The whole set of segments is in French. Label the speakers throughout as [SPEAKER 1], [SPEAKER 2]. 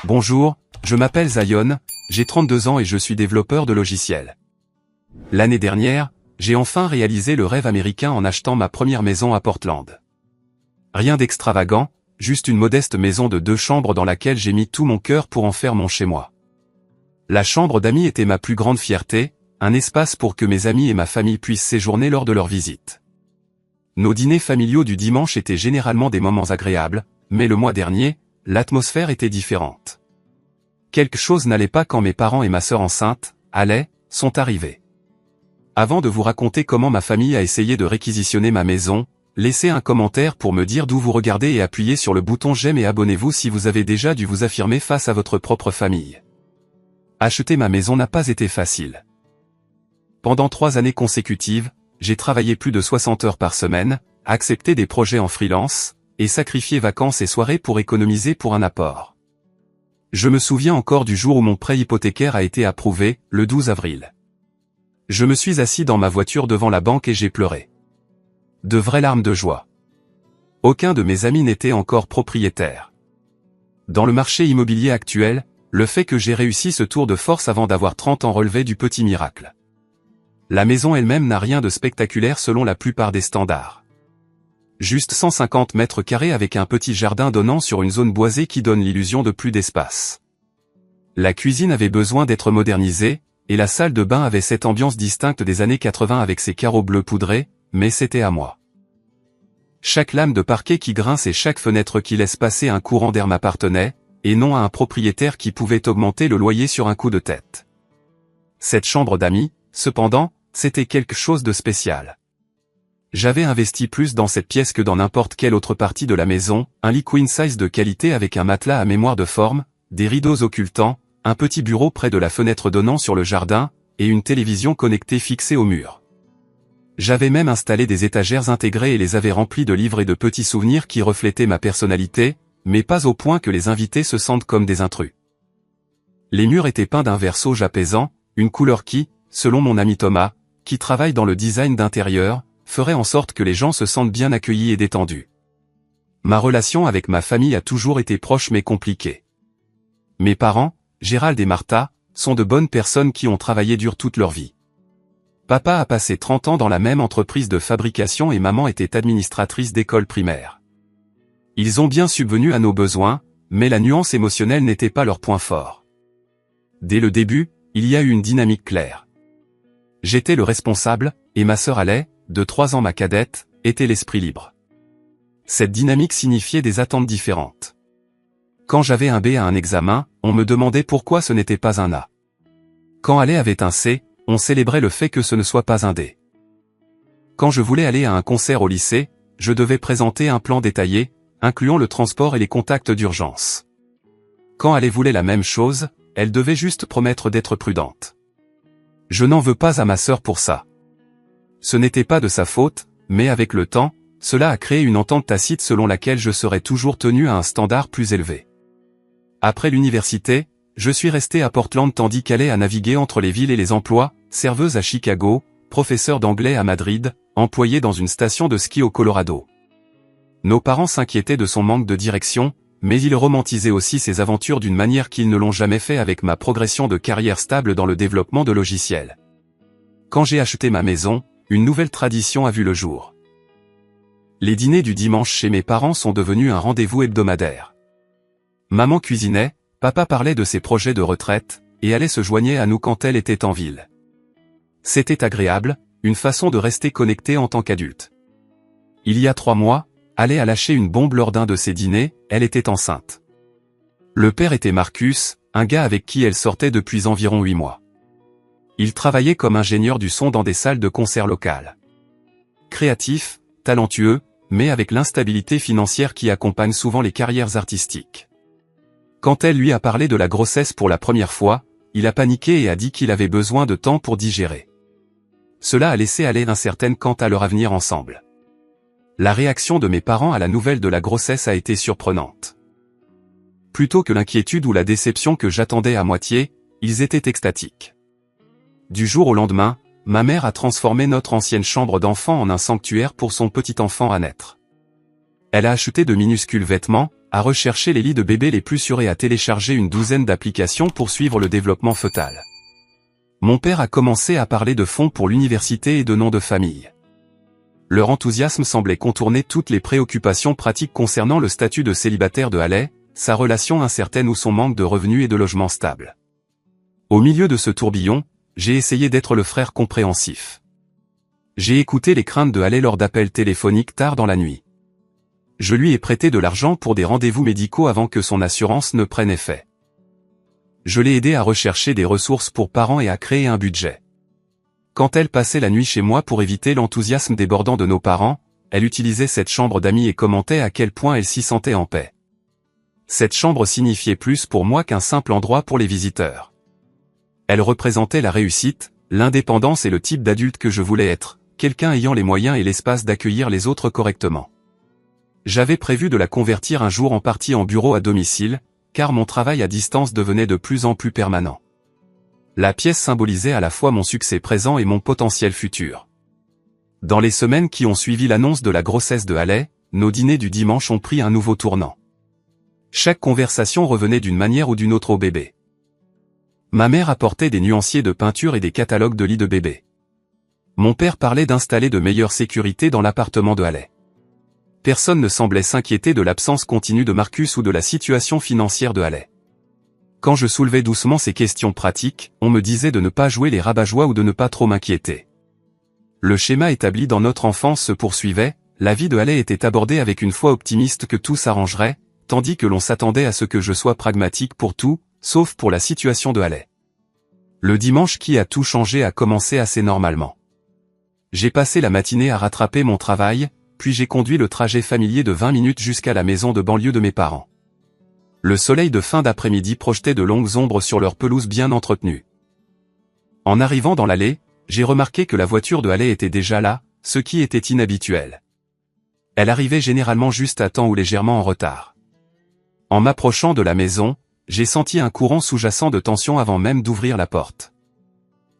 [SPEAKER 1] Bonjour, je m'appelle Zion, j'ai 32 ans et je suis développeur de logiciels. L'année dernière, j'ai enfin réalisé le rêve américain en achetant ma première maison à Portland. Rien d'extravagant, juste une modeste maison de 2 chambres dans laquelle j'ai mis tout mon cœur pour en faire mon chez-moi. La chambre d'amis était ma plus grande fierté, un espace pour que mes amis et ma famille puissent séjourner lors de leur visite. Nos dîners familiaux du dimanche étaient généralement des moments agréables, mais le mois dernier, l'atmosphère était différente. Quelque chose n'allait pas quand mes parents et ma sœur enceinte, Alay, sont arrivés. Avant de vous raconter comment ma famille a essayé de réquisitionner ma maison, laissez un commentaire pour me dire d'où vous regardez et appuyez sur le bouton j'aime et abonnez-vous si vous avez déjà dû vous affirmer face à votre propre famille. Acheter ma maison n'a pas été facile. Pendant 3 années consécutives, j'ai travaillé plus de 60 heures par semaine, accepté des projets en freelance, et sacrifié vacances et soirées pour économiser pour un apport. Je me souviens encore du jour où mon prêt hypothécaire a été approuvé, le 12 avril. Je me suis assis dans ma voiture devant la banque et j'ai pleuré. De vraies larmes de joie. Aucun de mes amis n'était encore propriétaire. Dans le marché immobilier actuel, le fait que j'ai réussi ce tour de force avant d'avoir 30 ans relevait du petit miracle. La maison elle-même n'a rien de spectaculaire selon la plupart des standards. Juste 150 mètres carrés avec un petit jardin donnant sur une zone boisée qui donne l'illusion de plus d'espace. La cuisine avait besoin d'être modernisée, et la salle de bain avait cette ambiance distincte des années 80 avec ses carreaux bleus poudrés, mais c'était à moi. Chaque lame de parquet qui grince et chaque fenêtre qui laisse passer un courant d'air m'appartenait, et non à un propriétaire qui pouvait augmenter le loyer sur un coup de tête. Cette chambre d'amis, cependant, c'était quelque chose de spécial. J'avais investi plus dans cette pièce que dans n'importe quelle autre partie de la maison, un lit queen size de qualité avec un matelas à mémoire de forme, des rideaux occultants, un petit bureau près de la fenêtre donnant sur le jardin, et une télévision connectée fixée au mur. J'avais même installé des étagères intégrées et les avais remplies de livres et de petits souvenirs qui reflétaient ma personnalité, mais pas au point que les invités se sentent comme des intrus. Les murs étaient peints d'un vert sauge apaisant, une couleur qui, selon mon ami Thomas, qui travaille dans le design d'intérieur, ferait en sorte que les gens se sentent bien accueillis et détendus. Ma relation avec ma famille a toujours été proche mais compliquée. Mes parents, Gérald et Martha, sont de bonnes personnes qui ont travaillé dur toute leur vie. Papa a passé 30 ans dans la même entreprise de fabrication et maman était administratrice d'école primaire. Ils ont bien subvenu à nos besoins, mais la nuance émotionnelle n'était pas leur point fort. Dès le début, il y a eu une dynamique claire. J'étais le responsable, et ma sœur Alay, de 3 ans ma cadette, était l'esprit libre. Cette dynamique signifiait des attentes différentes. Quand j'avais un B à un examen, on me demandait pourquoi ce n'était pas un A. Quand Alay avait un C, on célébrait le fait que ce ne soit pas un D. Quand je voulais aller à un concert au lycée, je devais présenter un plan détaillé, incluant le transport et les contacts d'urgence. Quand Alay voulait la même chose, elle devait juste promettre d'être prudente. Je n'en veux pas à ma sœur pour ça. Ce n'était pas de sa faute, mais avec le temps, cela a créé une entente tacite selon laquelle je serais toujours tenu à un standard plus élevé. Après l'université, je suis resté à Portland tandis qu'Alay a navigué entre les villes et les emplois, serveuse à Chicago, professeur d'anglais à Madrid, employé dans une station de ski au Colorado. Nos parents s'inquiétaient de son manque de direction, mais ils romantisaient aussi ses aventures d'une manière qu'ils ne l'ont jamais fait avec ma progression de carrière stable dans le développement de logiciels. Quand j'ai acheté ma maison, une nouvelle tradition a vu le jour. Les dîners du dimanche chez mes parents sont devenus un rendez-vous hebdomadaire. Maman cuisinait, papa parlait de ses projets de retraite, et Alay se joignait à nous quand elle était en ville. C'était agréable, une façon de rester connecté en tant qu'adulte. Il y a 3 mois, Alay a lâché une bombe lors d'un de ses dîners, elle était enceinte. Le père était Marcus, un gars avec qui elle sortait depuis environ 8 mois. Il travaillait comme ingénieur du son dans des salles de concert locales. Créatif, talentueux, mais avec l'instabilité financière qui accompagne souvent les carrières artistiques. Quand elle lui a parlé de la grossesse pour la première fois, il a paniqué et a dit qu'il avait besoin de temps pour digérer. Cela a laissé Alay incertaine quant à leur avenir ensemble. La réaction de mes parents à la nouvelle de la grossesse a été surprenante. Plutôt que l'inquiétude ou la déception que j'attendais à moitié, ils étaient extatiques. Du jour au lendemain, ma mère a transformé notre ancienne chambre d'enfant en un sanctuaire pour son petit enfant à naître. Elle a acheté de minuscules vêtements, à rechercher les lits de bébés les plus sûrs et à télécharger une douzaine d'applications pour suivre le développement fœtal. Mon père a commencé à parler de fonds pour l'université et de noms de famille. Leur enthousiasme semblait contourner toutes les préoccupations pratiques concernant le statut de célibataire de Haley, sa relation incertaine ou son manque de revenus et de logement stable. Au milieu de ce tourbillon, j'ai essayé d'être le frère compréhensif. J'ai écouté les craintes de Haley lors d'appels téléphoniques tard dans la nuit. Je lui ai prêté de l'argent pour des rendez-vous médicaux avant que son assurance ne prenne effet. Je l'ai aidé à rechercher des ressources pour parents et à créer un budget. Quand elle passait la nuit chez moi pour éviter l'enthousiasme débordant de nos parents, elle utilisait cette chambre d'amis et commentait à quel point elle s'y sentait en paix. Cette chambre signifiait plus pour moi qu'un simple endroit pour les visiteurs. Elle représentait la réussite, l'indépendance et le type d'adulte que je voulais être, quelqu'un ayant les moyens et l'espace d'accueillir les autres correctement. J'avais prévu de la convertir un jour en partie en bureau à domicile, car mon travail à distance devenait de plus en plus permanent. La pièce symbolisait à la fois mon succès présent et mon potentiel futur. Dans les semaines qui ont suivi l'annonce de la grossesse de Haley, nos dîners du dimanche ont pris un nouveau tournant. Chaque conversation revenait d'une manière ou d'une autre au bébé. Ma mère apportait des nuanciers de peinture et des catalogues de lits de bébé. Mon père parlait d'installer de meilleures sécurités dans l'appartement de Haley. Personne ne semblait s'inquiéter de l'absence continue de Marcus ou de la situation financière de Haley. Quand je soulevais doucement ces questions pratiques, on me disait de ne pas jouer les rabat-joie ou de ne pas trop m'inquiéter. Le schéma établi dans notre enfance se poursuivait, la vie de Haley était abordée avec une foi optimiste que tout s'arrangerait, tandis que l'on s'attendait à ce que je sois pragmatique pour tout, sauf pour la situation de Haley. Le dimanche qui a tout changé a commencé assez normalement. J'ai passé la matinée à rattraper mon travail, puis j'ai conduit le trajet familier de 20 minutes jusqu'à la maison de banlieue de mes parents. Le soleil de fin d'après-midi projetait de longues ombres sur leur pelouse bien entretenue. En arrivant dans l'allée, j'ai remarqué que la voiture de Haley était déjà là, ce qui était inhabituel. Elle arrivait généralement juste à temps ou légèrement en retard. En m'approchant de la maison, j'ai senti un courant sous-jacent de tension avant même d'ouvrir la porte.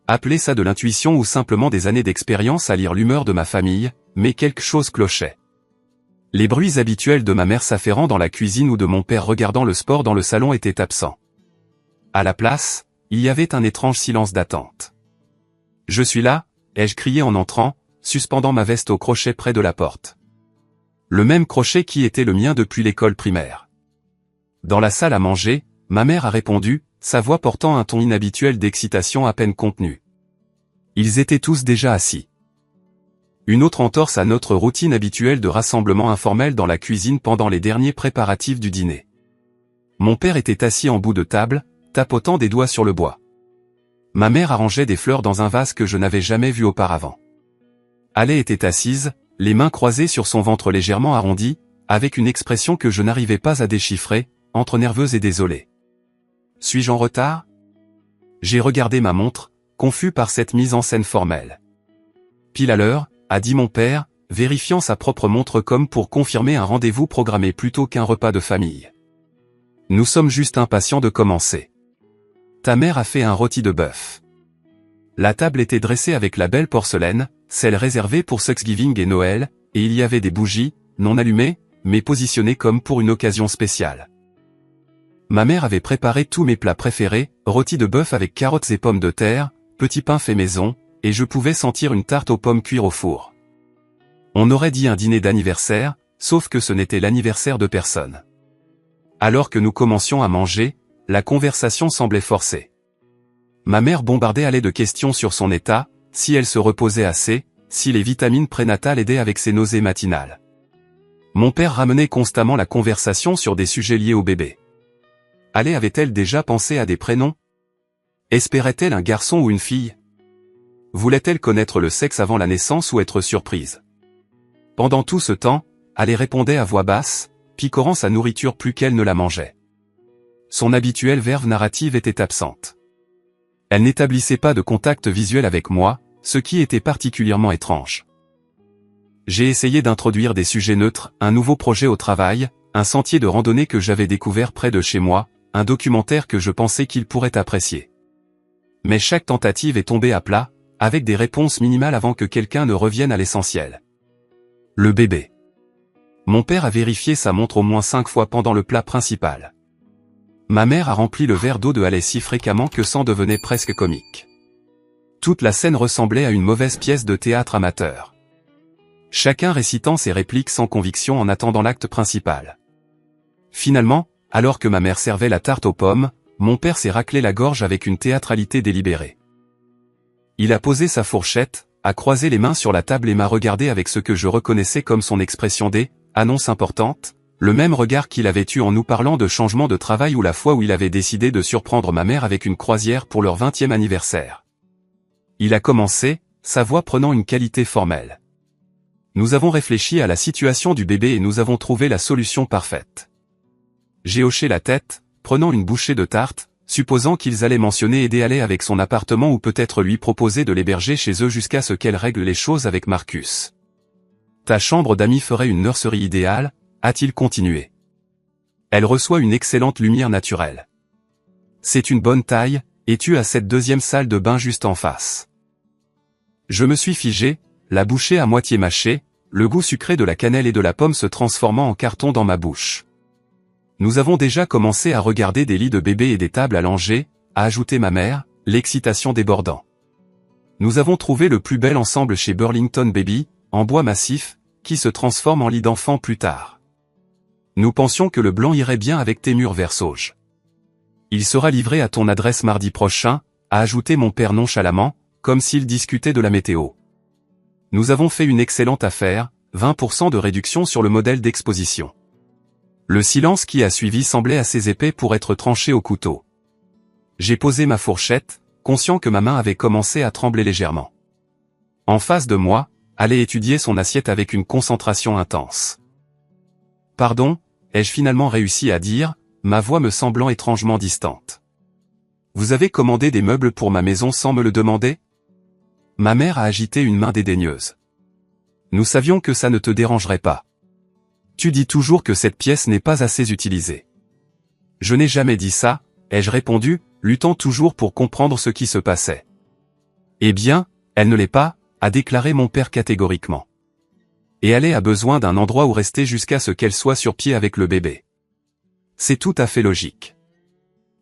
[SPEAKER 1] Appelez ça de l'intuition ou simplement des années d'expérience à lire l'humeur de ma famille, mais quelque chose clochait. Les bruits habituels de ma mère s'affairant dans la cuisine ou de mon père regardant le sport dans le salon étaient absents. À la place, il y avait un étrange silence d'attente. « Je suis là », ai-je crié en entrant, suspendant ma veste au crochet près de la porte. Le même crochet qui était le mien depuis l'école primaire. Dans la salle à manger, ma mère a répondu, sa voix portant un ton inhabituel d'excitation à peine contenu. Ils étaient tous déjà assis. Une autre entorse à notre routine habituelle de rassemblement informel dans la cuisine pendant les derniers préparatifs du dîner. Mon père était assis en bout de table, tapotant des doigts sur le bois. Ma mère arrangeait des fleurs dans un vase que je n'avais jamais vu auparavant. Haley était assise, les mains croisées sur son ventre légèrement arrondi, avec une expression que je n'arrivais pas à déchiffrer, entre nerveuse et désolée. Suis-je en retard ? J'ai regardé ma montre, confus par cette mise en scène formelle. Pile à l'heure, a dit mon père, vérifiant sa propre montre comme pour confirmer un rendez-vous programmé plutôt qu'un repas de famille. Nous sommes juste impatients de commencer. Ta mère a fait un rôti de bœuf. La table était dressée avec la belle porcelaine, celle réservée pour Thanksgiving et Noël, et il y avait des bougies, non allumées, mais positionnées comme pour une occasion spéciale. Ma mère avait préparé tous mes plats préférés, rôti de bœuf avec carottes et pommes de terre, petit pain fait maison, et je pouvais sentir une tarte aux pommes cuire au four. On aurait dit un dîner d'anniversaire, sauf que ce n'était l'anniversaire de personne. Alors que nous commencions à manger, la conversation semblait forcée. Ma mère bombardait Haley de questions sur son état, si elle se reposait assez, si les vitamines prénatales aidaient avec ses nausées matinales. Mon père ramenait constamment la conversation sur des sujets liés au bébé. Haley avait-elle déjà pensé à des prénoms ? Espérait-elle un garçon ou une fille ? Voulait-elle connaître le sexe avant la naissance ou être surprise ? Pendant tout ce temps, Haley répondait à voix basse, picorant sa nourriture plus qu'elle ne la mangeait. Son habituelle verve narrative était absente. Elle n'établissait pas de contact visuel avec moi, ce qui était particulièrement étrange. J'ai essayé d'introduire des sujets neutres, un nouveau projet au travail, un sentier de randonnée que j'avais découvert près de chez moi, un documentaire que je pensais qu'il pourrait apprécier. Mais chaque tentative est tombée à plat, avec des réponses minimales avant que quelqu'un ne revienne à l'essentiel. Le bébé. Mon père a vérifié sa montre au moins 5 fois pendant le plat principal. Ma mère a rempli le verre d'eau de Haley si fréquemment que ça en devenait presque comique. Toute la scène ressemblait à une mauvaise pièce de théâtre amateur. Chacun récitant ses répliques sans conviction en attendant l'acte principal. Finalement, alors que ma mère servait la tarte aux pommes, mon père s'est raclé la gorge avec une théâtralité délibérée. Il a posé sa fourchette, a croisé les mains sur la table et m'a regardé avec ce que je reconnaissais comme son expression des « annonces importantes », le même regard qu'il avait eu en nous parlant de changement de travail ou la fois où il avait décidé de surprendre ma mère avec une croisière pour leur 20e anniversaire. Il a commencé, sa voix prenant une qualité formelle. Nous avons réfléchi à la situation du bébé et nous avons trouvé la solution parfaite. J'ai hoché la tête, prenant une bouchée de tarte, supposant qu'ils allaient mentionner aider Haley avec son appartement ou peut-être lui proposer de l'héberger chez eux jusqu'à ce qu'elle règle les choses avec Marcus. Ta chambre d'amis ferait une nurserie idéale, a-t-il continué. Elle reçoit une excellente lumière naturelle. C'est une bonne taille, et tu as cette deuxième salle de bain juste en face. Je me suis figé, la bouchée à moitié mâchée, le goût sucré de la cannelle et de la pomme se transformant en carton dans ma bouche. Nous avons déjà commencé à regarder des lits de bébé et des tables à langer, a ajouté ma mère, l'excitation débordant. Nous avons trouvé le plus bel ensemble chez Burlington Baby, en bois massif, qui se transforme en lit d'enfant plus tard. Nous pensions que le blanc irait bien avec tes murs vert sauge. Il sera livré à ton adresse mardi prochain, a ajouté mon père nonchalamment, comme s'il discutait de la météo. Nous avons fait une excellente affaire, 20% de réduction sur le modèle d'exposition. Le silence qui a suivi semblait assez épais pour être tranché au couteau. J'ai posé ma fourchette, conscient que ma main avait commencé à trembler légèrement. En face de moi, Haley étudiait son assiette avec une concentration intense. « Pardon », ai-je finalement réussi à dire, ma voix me semblant étrangement distante. « Vous avez commandé des meubles pour ma maison sans me le demander ?» Ma mère a agité une main dédaigneuse. « Nous savions que ça ne te dérangerait pas. Tu dis toujours que cette pièce n'est pas assez utilisée. » « Je n'ai jamais dit ça, » ai-je répondu, luttant toujours pour comprendre ce qui se passait. « Eh bien, elle ne l'est pas, » a déclaré mon père catégoriquement. « Et Haley a besoin d'un endroit où rester jusqu'à ce qu'elle soit sur pied avec le bébé. C'est tout à fait logique.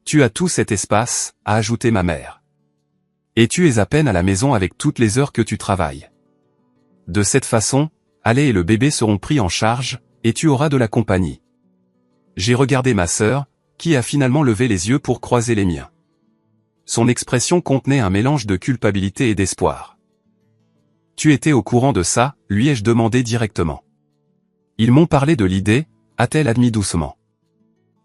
[SPEAKER 1] Tu as tout cet espace, » a ajouté ma mère. « Et tu es à peine à la maison avec toutes les heures que tu travailles. De cette façon, Haley et le bébé seront pris en charge, et tu auras de la compagnie. » J'ai regardé ma sœur, qui a finalement levé les yeux pour croiser les miens. Son expression contenait un mélange de culpabilité et d'espoir. « Tu étais au courant de ça ?» lui ai-je demandé directement. « Ils m'ont parlé de l'idée » a-t-elle admis doucement.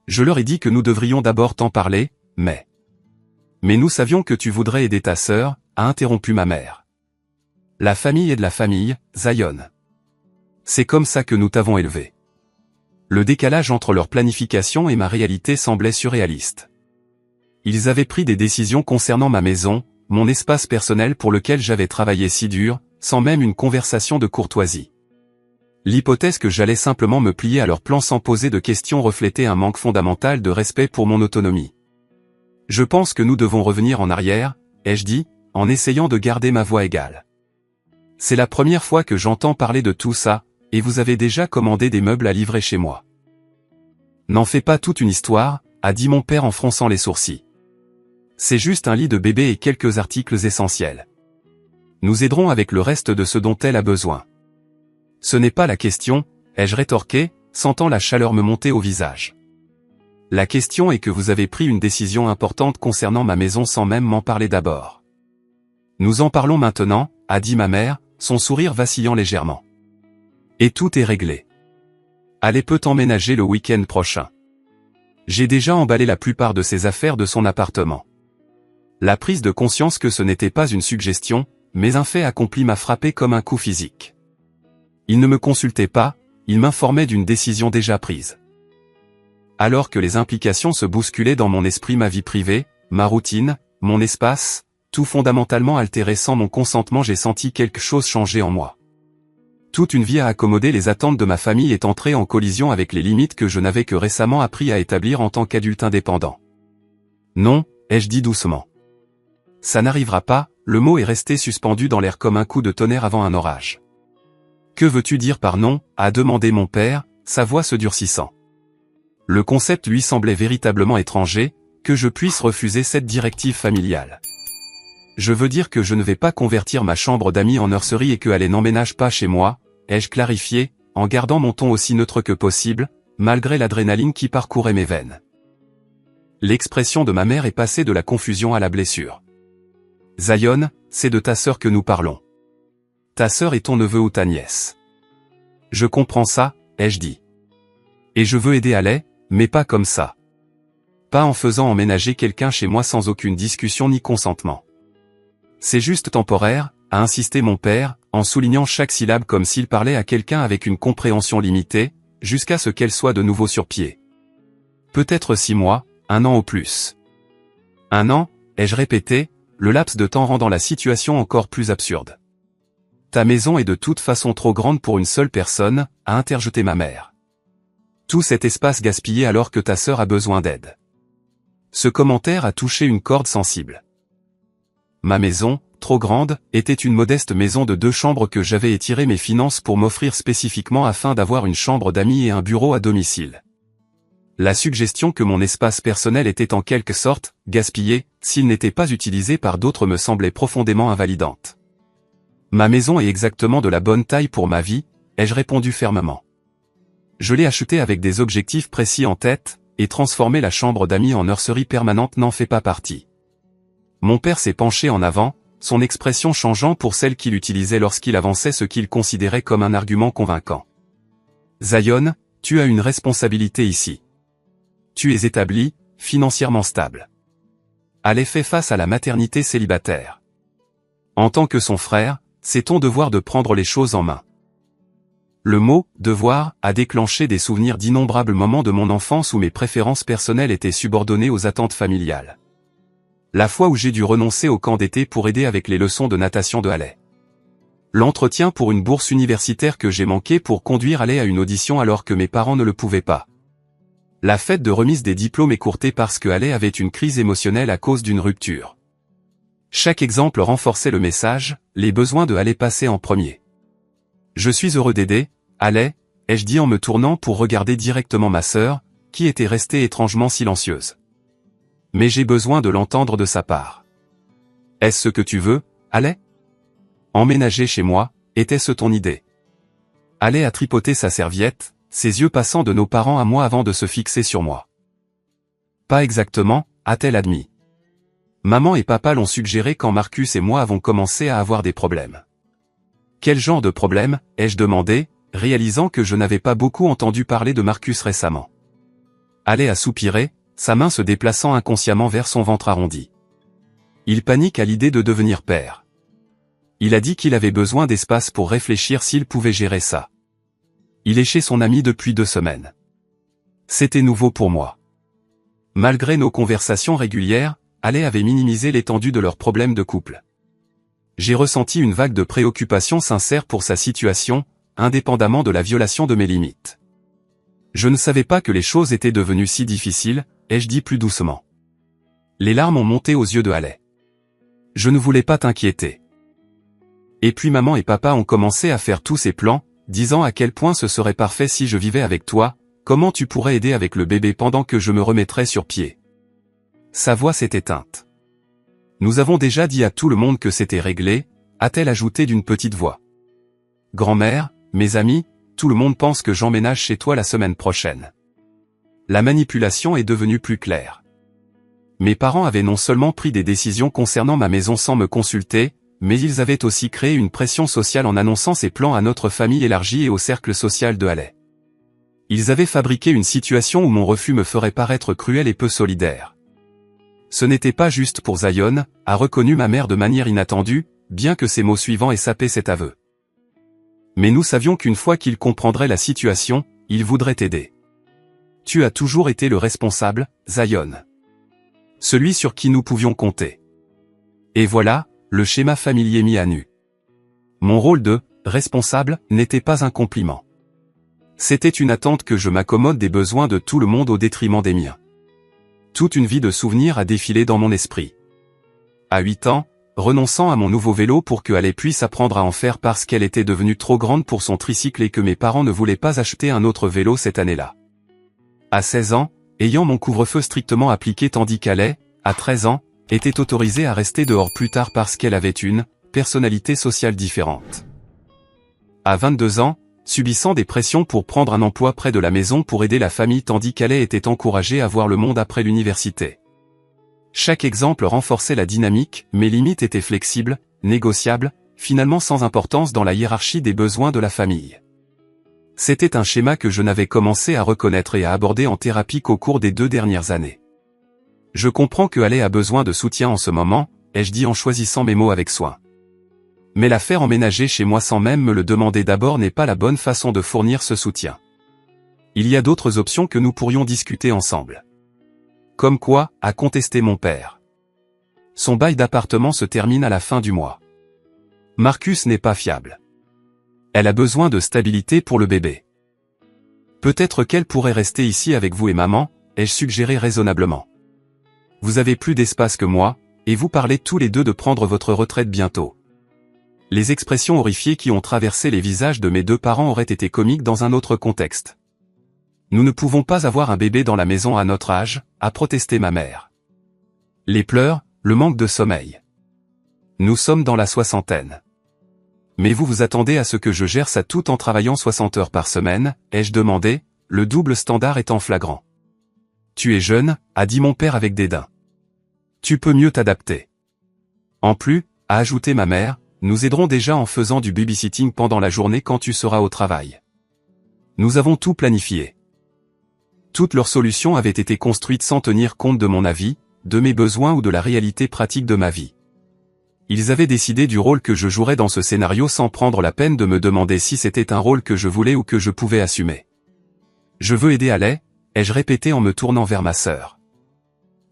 [SPEAKER 1] Je leur ai dit que nous devrions d'abord t'en parler, mais... « Mais nous savions que tu voudrais aider ta sœur » a interrompu ma mère. « La famille est de la famille, Zion. C'est comme ça que nous t'avons élevé. » Le décalage entre leur planification et ma réalité semblait surréaliste. Ils avaient pris des décisions concernant ma maison, mon espace personnel pour lequel j'avais travaillé si dur, sans même une conversation de courtoisie. L'hypothèse que j'allais simplement me plier à leur plan sans poser de questions reflétait un manque fondamental de respect pour mon autonomie. « Je pense que nous devons revenir en arrière », ai-je dit, en essayant de garder ma voix égale. « C'est la première fois que j'entends parler de tout ça, et vous avez déjà commandé des meubles à livrer chez moi. » « N'en fais pas toute une histoire, » a dit mon père en fronçant les sourcils. « C'est juste un lit de bébé et quelques articles essentiels. Nous aiderons avec le reste de ce dont elle a besoin. » « Ce n'est pas la question, » ai-je rétorqué, sentant la chaleur me monter au visage. « La question est que vous avez pris une décision importante concernant ma maison sans même m'en parler d'abord. »« Nous en parlons maintenant, » a dit ma mère, son sourire vacillant légèrement. « Et tout est réglé. Haley peut emménager le week-end prochain. J'ai déjà emballé la plupart de ses affaires de son appartement. » La prise de conscience que ce n'était pas une suggestion, mais un fait accompli m'a frappé comme un coup physique. Il ne me consultait pas, il m'informait d'une décision déjà prise. Alors que les implications se bousculaient dans mon esprit, ma vie privée, ma routine, mon espace, tout fondamentalement altéré sans mon consentement, j'ai senti quelque chose changer en moi. Toute une vie à accommoder les attentes de ma famille est entrée en collision avec les limites que je n'avais que récemment appris à établir en tant qu'adulte indépendant. « Non », ai-je dit doucement. « Ça n'arrivera pas », le mot est resté suspendu dans l'air comme un coup de tonnerre avant un orage. « Que veux-tu dire par non » a demandé mon père, sa voix se durcissant. Le concept lui semblait véritablement étranger, que je puisse refuser cette directive familiale. Je veux dire que je ne vais pas convertir ma chambre d'amis en nurserie et que Halle n'emménage pas chez moi, ai-je clarifié, en gardant mon ton aussi neutre que possible, malgré l'adrénaline qui parcourait mes veines. L'expression de ma mère est passée de la confusion à la blessure. Zion, c'est de ta sœur que nous parlons. Ta sœur est ton neveu ou ta nièce. Je comprends ça, ai-je dit. Et je veux aider Halle, mais pas comme ça. Pas en faisant emménager quelqu'un chez moi sans aucune discussion ni consentement. C'est juste temporaire, a insisté mon père, en soulignant chaque syllabe comme s'il parlait à quelqu'un avec une compréhension limitée, jusqu'à ce qu'elle soit de nouveau sur pied. Peut-être 6 mois, 1 an au plus. 1 an, ai-je répété, le laps de temps rendant la situation encore plus absurde. Ta maison est de toute façon trop grande pour une seule personne, a interjeté ma mère. Tout cet espace gaspillé alors que ta sœur a besoin d'aide. Ce commentaire a touché une corde sensible. Ma maison, trop grande, était une modeste maison de 2 chambres que j'avais étiré mes finances pour m'offrir spécifiquement afin d'avoir une chambre d'amis et un bureau à domicile. La suggestion que mon espace personnel était en quelque sorte gaspillé, s'il n'était pas utilisé par d'autres me semblait profondément invalidante. Ma maison est exactement de la bonne taille pour ma vie, ai-je répondu fermement. Je l'ai achetée avec des objectifs précis en tête, et transformer la chambre d'amis en nurserie permanente n'en fait pas partie. Mon père s'est penché en avant, son expression changeant pour celle qu'il utilisait lorsqu'il avançait ce qu'il considérait comme un argument convaincant. Zion, tu as une responsabilité ici. Tu es établi, financièrement stable. Halle fait face à la maternité célibataire. En tant que son frère, c'est ton devoir de prendre les choses en main. Le mot « devoir » a déclenché des souvenirs d'innombrables moments de mon enfance où mes préférences personnelles étaient subordonnées aux attentes familiales. La fois où j'ai dû renoncer au camp d'été pour aider avec les leçons de natation de Halle. L'entretien pour une bourse universitaire que j'ai manqué pour conduire Halle à une audition alors que mes parents ne le pouvaient pas. La fête de remise des diplômes écourtée parce que Halle avait une crise émotionnelle à cause d'une rupture. Chaque exemple renforçait le message, les besoins de Halle passaient en premier. Je suis heureux d'aider, Halle, ai-je dit en me tournant pour regarder directement ma sœur, qui était restée étrangement silencieuse. Mais j'ai besoin de l'entendre de sa part. Est-ce ce que tu veux, Halle? Emménager chez moi, était-ce ton idée? Halle a tripoté sa serviette, ses yeux passant de nos parents à moi avant de se fixer sur moi. Pas exactement, a-t-elle admis. Maman et papa l'ont suggéré quand Marcus et moi avons commencé à avoir des problèmes. Quel genre de problème, ai-je demandé, réalisant que je n'avais pas beaucoup entendu parler de Marcus récemment. Halle a soupiré, sa main se déplaçant inconsciemment vers son ventre arrondi. Il panique à l'idée de devenir père. Il a dit qu'il avait besoin d'espace pour réfléchir s'il pouvait gérer ça. Il est chez son ami depuis 2 semaines. C'était nouveau pour moi. Malgré nos conversations régulières, Halle avait minimisé l'étendue de leurs problèmes de couple. J'ai ressenti une vague de préoccupation sincère pour sa situation, indépendamment de la violation de mes limites. Je ne savais pas que les choses étaient devenues si difficiles, ai-je dit plus doucement. Les larmes ont monté aux yeux de Halle. Je ne voulais pas t'inquiéter. Et puis maman et papa ont commencé à faire tous ces plans, disant à quel point ce serait parfait si je vivais avec toi, comment tu pourrais aider avec le bébé pendant que je me remettrais sur pied. Sa voix s'est éteinte. Nous avons déjà dit à tout le monde que c'était réglé, a-t-elle ajouté d'une petite voix. Grand-mère, mes amis, tout le monde pense que j'emménage chez toi la semaine prochaine. La manipulation est devenue plus claire. Mes parents avaient non seulement pris des décisions concernant ma maison sans me consulter, mais ils avaient aussi créé une pression sociale en annonçant ces plans à notre famille élargie et au cercle social de Halle. Ils avaient fabriqué une situation où mon refus me ferait paraître cruel et peu solidaire. Ce n'était pas juste pour Zion, a reconnu ma mère de manière inattendue, bien que ses mots suivants aient sapé cet aveu. Mais nous savions qu'une fois qu'il comprendrait la situation, il voudrait t'aider. Tu as toujours été le responsable, Zion. Celui sur qui nous pouvions compter. Et voilà, le schéma familier mis à nu. Mon rôle de « responsable » n'était pas un compliment. C'était une attente que je m'accommode des besoins de tout le monde au détriment des miens. Toute une vie de souvenirs a défilé dans mon esprit. À 8 ans, renonçant à mon nouveau vélo pour que Ale puisse apprendre à en faire parce qu'elle était devenue trop grande pour son tricycle et que mes parents ne voulaient pas acheter un autre vélo cette année-là. À 16 ans, ayant mon couvre-feu strictement appliqué tandis qu'Ale, à 13 ans, était autorisée à rester dehors plus tard parce qu'elle avait une personnalité sociale différente. À 22 ans, subissant des pressions pour prendre un emploi près de la maison pour aider la famille tandis qu'Ale était encouragée à voir le monde après l'université. Chaque exemple renforçait la dynamique, mes limites étaient flexibles, négociables, finalement sans importance dans la hiérarchie des besoins de la famille. C'était un schéma que je n'avais commencé à reconnaître et à aborder en thérapie qu'au cours des 2 dernières années. Je comprends que Ale a besoin de soutien en ce moment, ai-je dit en choisissant mes mots avec soin. Mais la faire emménager chez moi sans même me le demander d'abord n'est pas la bonne façon de fournir ce soutien. Il y a d'autres options que nous pourrions discuter ensemble. Comme quoi, a contesté mon père. Son bail d'appartement se termine à la fin du mois. Marcus n'est pas fiable. Elle a besoin de stabilité pour le bébé. Peut-être qu'elle pourrait rester ici avec vous et maman, ai-je suggéré raisonnablement. Vous avez plus d'espace que moi, et vous parlez tous les deux de prendre votre retraite bientôt. Les expressions horrifiées qui ont traversé les visages de mes 2 parents auraient été comiques dans un autre contexte. Nous ne pouvons pas avoir un bébé dans la maison à notre âge, a protesté ma mère. Les pleurs, le manque de sommeil. Nous sommes dans la soixantaine. Mais vous vous attendez à ce que je gère ça tout en travaillant 60 heures par semaine, ai-je demandé, le double standard étant flagrant. Tu es jeune, a dit mon père avec dédain. Tu peux mieux t'adapter. En plus, a ajouté ma mère, nous aiderons déjà en faisant du babysitting pendant la journée quand tu seras au travail. Nous avons tout planifié. Toutes leurs solutions avaient été construites sans tenir compte de mon avis, de mes besoins ou de la réalité pratique de ma vie. Ils avaient décidé du rôle que je jouerais dans ce scénario sans prendre la peine de me demander si c'était un rôle que je voulais ou que je pouvais assumer. Je veux aider Ale, ai-je répété en me tournant vers ma sœur.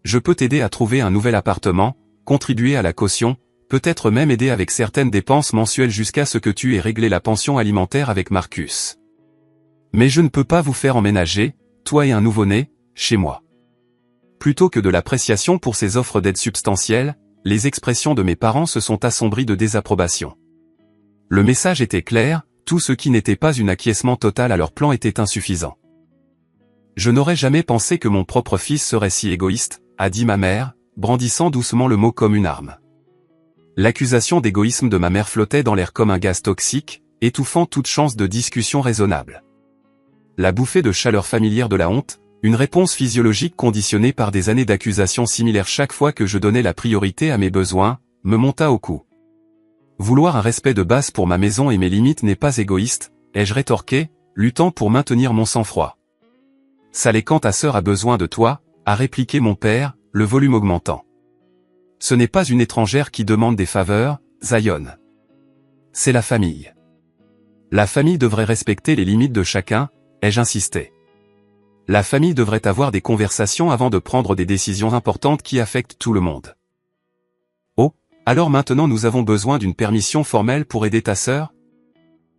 [SPEAKER 1] Je peux t'aider à trouver un nouvel appartement, contribuer à la caution, peut-être même aider avec certaines dépenses mensuelles jusqu'à ce que tu aies réglé la pension alimentaire avec Marcus. Mais je ne peux pas vous faire emménager, toi et un nouveau-né, chez moi. Plutôt que de l'appréciation pour ces offres d'aide substantielles, les expressions de mes parents se sont assombries de désapprobation. Le message était clair, tout ce qui n'était pas un acquiescement total à leur plan était insuffisant. Je n'aurais jamais pensé que mon propre fils serait si égoïste, a dit ma mère, brandissant doucement le mot comme une arme. L'accusation d'égoïsme de ma mère flottait dans l'air comme un gaz toxique, étouffant toute chance de discussion raisonnable. La bouffée de chaleur familière de la honte, une réponse physiologique conditionnée par des années d'accusations similaires chaque fois que je donnais la priorité à mes besoins, me monta au cou. Vouloir un respect de base pour ma maison et mes limites n'est pas égoïste, ai-je rétorqué, luttant pour maintenir mon sang-froid. Ça l'est quand ta sœur a besoin de toi, a répliqué mon père, le volume augmentant. Ce n'est pas une étrangère qui demande des faveurs, Zion. C'est la famille. La famille devrait respecter les limites de chacun, ai-je insisté. La famille devrait avoir des conversations avant de prendre des décisions importantes qui affectent tout le monde. Oh, alors maintenant nous avons besoin d'une permission formelle pour aider ta sœur ?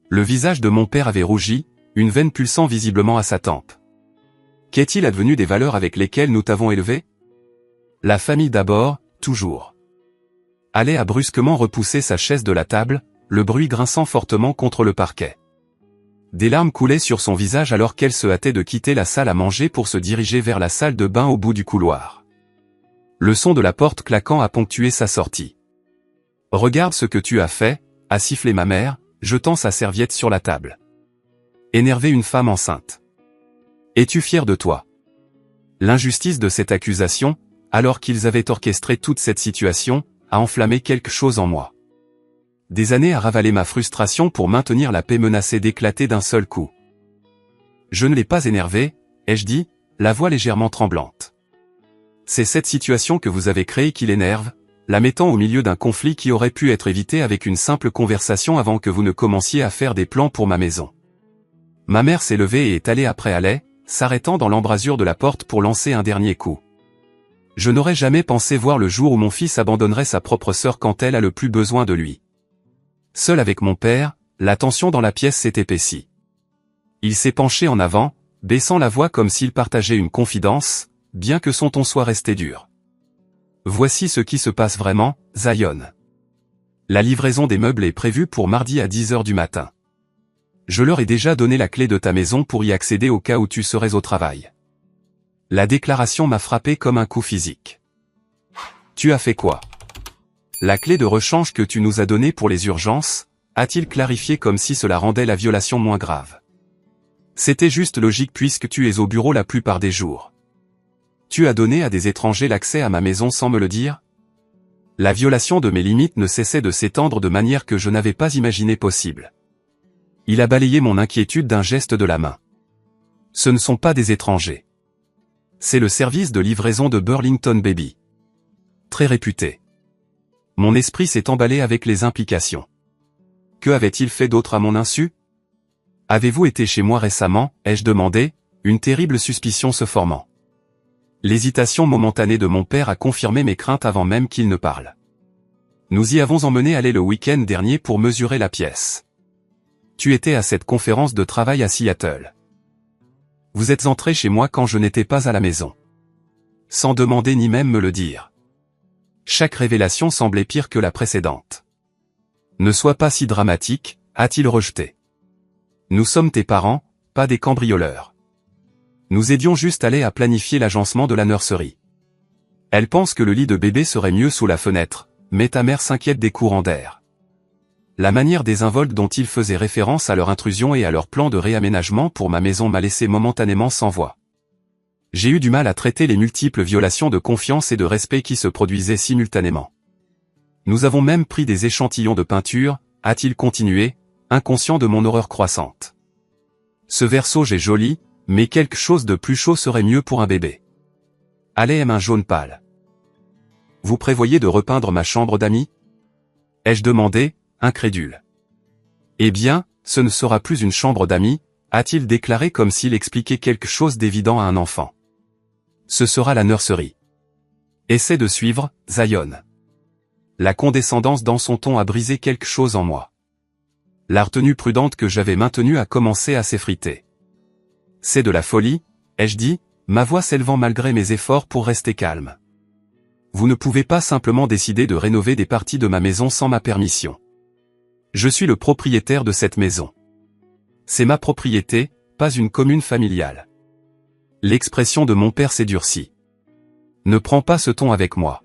[SPEAKER 1] Le visage de mon père avait rougi, une veine pulsant visiblement à sa tempe. Qu'est-il advenu des valeurs avec lesquelles nous t'avons élevé ? La famille d'abord, toujours. Ale a brusquement repoussé sa chaise de la table, le bruit grinçant fortement contre le parquet. Des larmes coulaient sur son visage alors qu'elle se hâtait de quitter la salle à manger pour se diriger vers la salle de bain au bout du couloir. Le son de la porte claquant a ponctué sa sortie. « Regarde ce que tu as fait », a sifflé ma mère, jetant sa serviette sur la table. Énerver une femme enceinte. Es-tu fier de toi ? L'injustice de cette accusation, alors qu'ils avaient orchestré toute cette situation, a enflammé quelque chose en moi. Des années à ravaler ma frustration pour maintenir la paix menacée d'éclater d'un seul coup. Je ne l'ai pas énervé, ai-je dit, la voix légèrement tremblante. C'est cette situation que vous avez créée qui l'énerve, la mettant au milieu d'un conflit qui aurait pu être évité avec une simple conversation avant que vous ne commenciez à faire des plans pour ma maison. Ma mère s'est levée et est allée après Ale, s'arrêtant dans l'embrasure de la porte pour lancer un dernier coup. Je n'aurais jamais pensé voir le jour où mon fils abandonnerait sa propre sœur quand elle a le plus besoin de lui. Seul avec mon père, la tension dans la pièce s'est épaissie. Il s'est penché en avant, baissant la voix comme s'il partageait une confidence, bien que son ton soit resté dur. Voici ce qui se passe vraiment, Zion. La livraison des meubles est prévue pour mardi à 10 h du matin. Je leur ai déjà donné la clé de ta maison pour y accéder au cas où tu serais au travail. La déclaration m'a frappé comme un coup physique. Tu as fait quoi? La clé de rechange que tu nous as donnée pour les urgences, a-t-il clarifié comme si cela rendait la violation moins grave. C'était juste logique puisque tu es au bureau la plupart des jours. Tu as donné à des étrangers l'accès à ma maison sans me le dire? La violation de mes limites ne cessait de s'étendre de manière que je n'avais pas imaginé possible. Il a balayé mon inquiétude d'un geste de la main. Ce ne sont pas des étrangers. C'est le service de livraison de Burlington Baby. Très réputé. Mon esprit s'est emballé avec les implications. Que avait-il fait d'autre à mon insu? Avez-vous été chez moi récemment, ai-je demandé, une terrible suspicion se formant. L'hésitation momentanée de mon père a confirmé mes craintes avant même qu'il ne parle. Nous y avons emmené aller le week-end dernier pour mesurer la pièce. Tu étais à cette conférence de travail à Seattle. Vous êtes entré chez moi quand je n'étais pas à la maison. Sans demander ni même me le dire. Chaque révélation semblait pire que la précédente. Ne sois pas si dramatique, a-t-il rejeté. Nous sommes tes parents, pas des cambrioleurs. Nous aidions juste aller à planifier l'agencement de la nurserie. Elle pense que le lit de bébé serait mieux sous la fenêtre, mais ta mère s'inquiète des courants d'air. La manière désinvolte dont il faisait référence à leur intrusion et à leur plan de réaménagement pour ma maison m'a laissé momentanément sans voix. J'ai eu du mal à traiter les multiples violations de confiance et de respect qui se produisaient simultanément. Nous avons même pris des échantillons de peinture, a-t-il continué, inconscient de mon horreur croissante. Ce vert sauge est joli, mais quelque chose de plus chaud serait mieux pour un bébé. Ale aime un jaune pâle. Vous prévoyez de repeindre ma chambre d'amis? Ai-je demandé, incrédule. Eh bien, ce ne sera plus une chambre d'amis, a-t-il déclaré comme s'il expliquait quelque chose d'évident à un enfant. Ce sera la nurserie. Essaie de suivre, Zion. La condescendance dans son ton a brisé quelque chose en moi. La retenue prudente que j'avais maintenue a commencé à s'effriter. C'est de la folie, ai-je dit, ma voix s'élevant malgré mes efforts pour rester calme. Vous ne pouvez pas simplement décider de rénover des parties de ma maison sans ma permission. Je suis le propriétaire de cette maison. C'est ma propriété, pas une commune familiale. L'expression de mon père s'est durcie. Ne prends pas ce ton avec moi.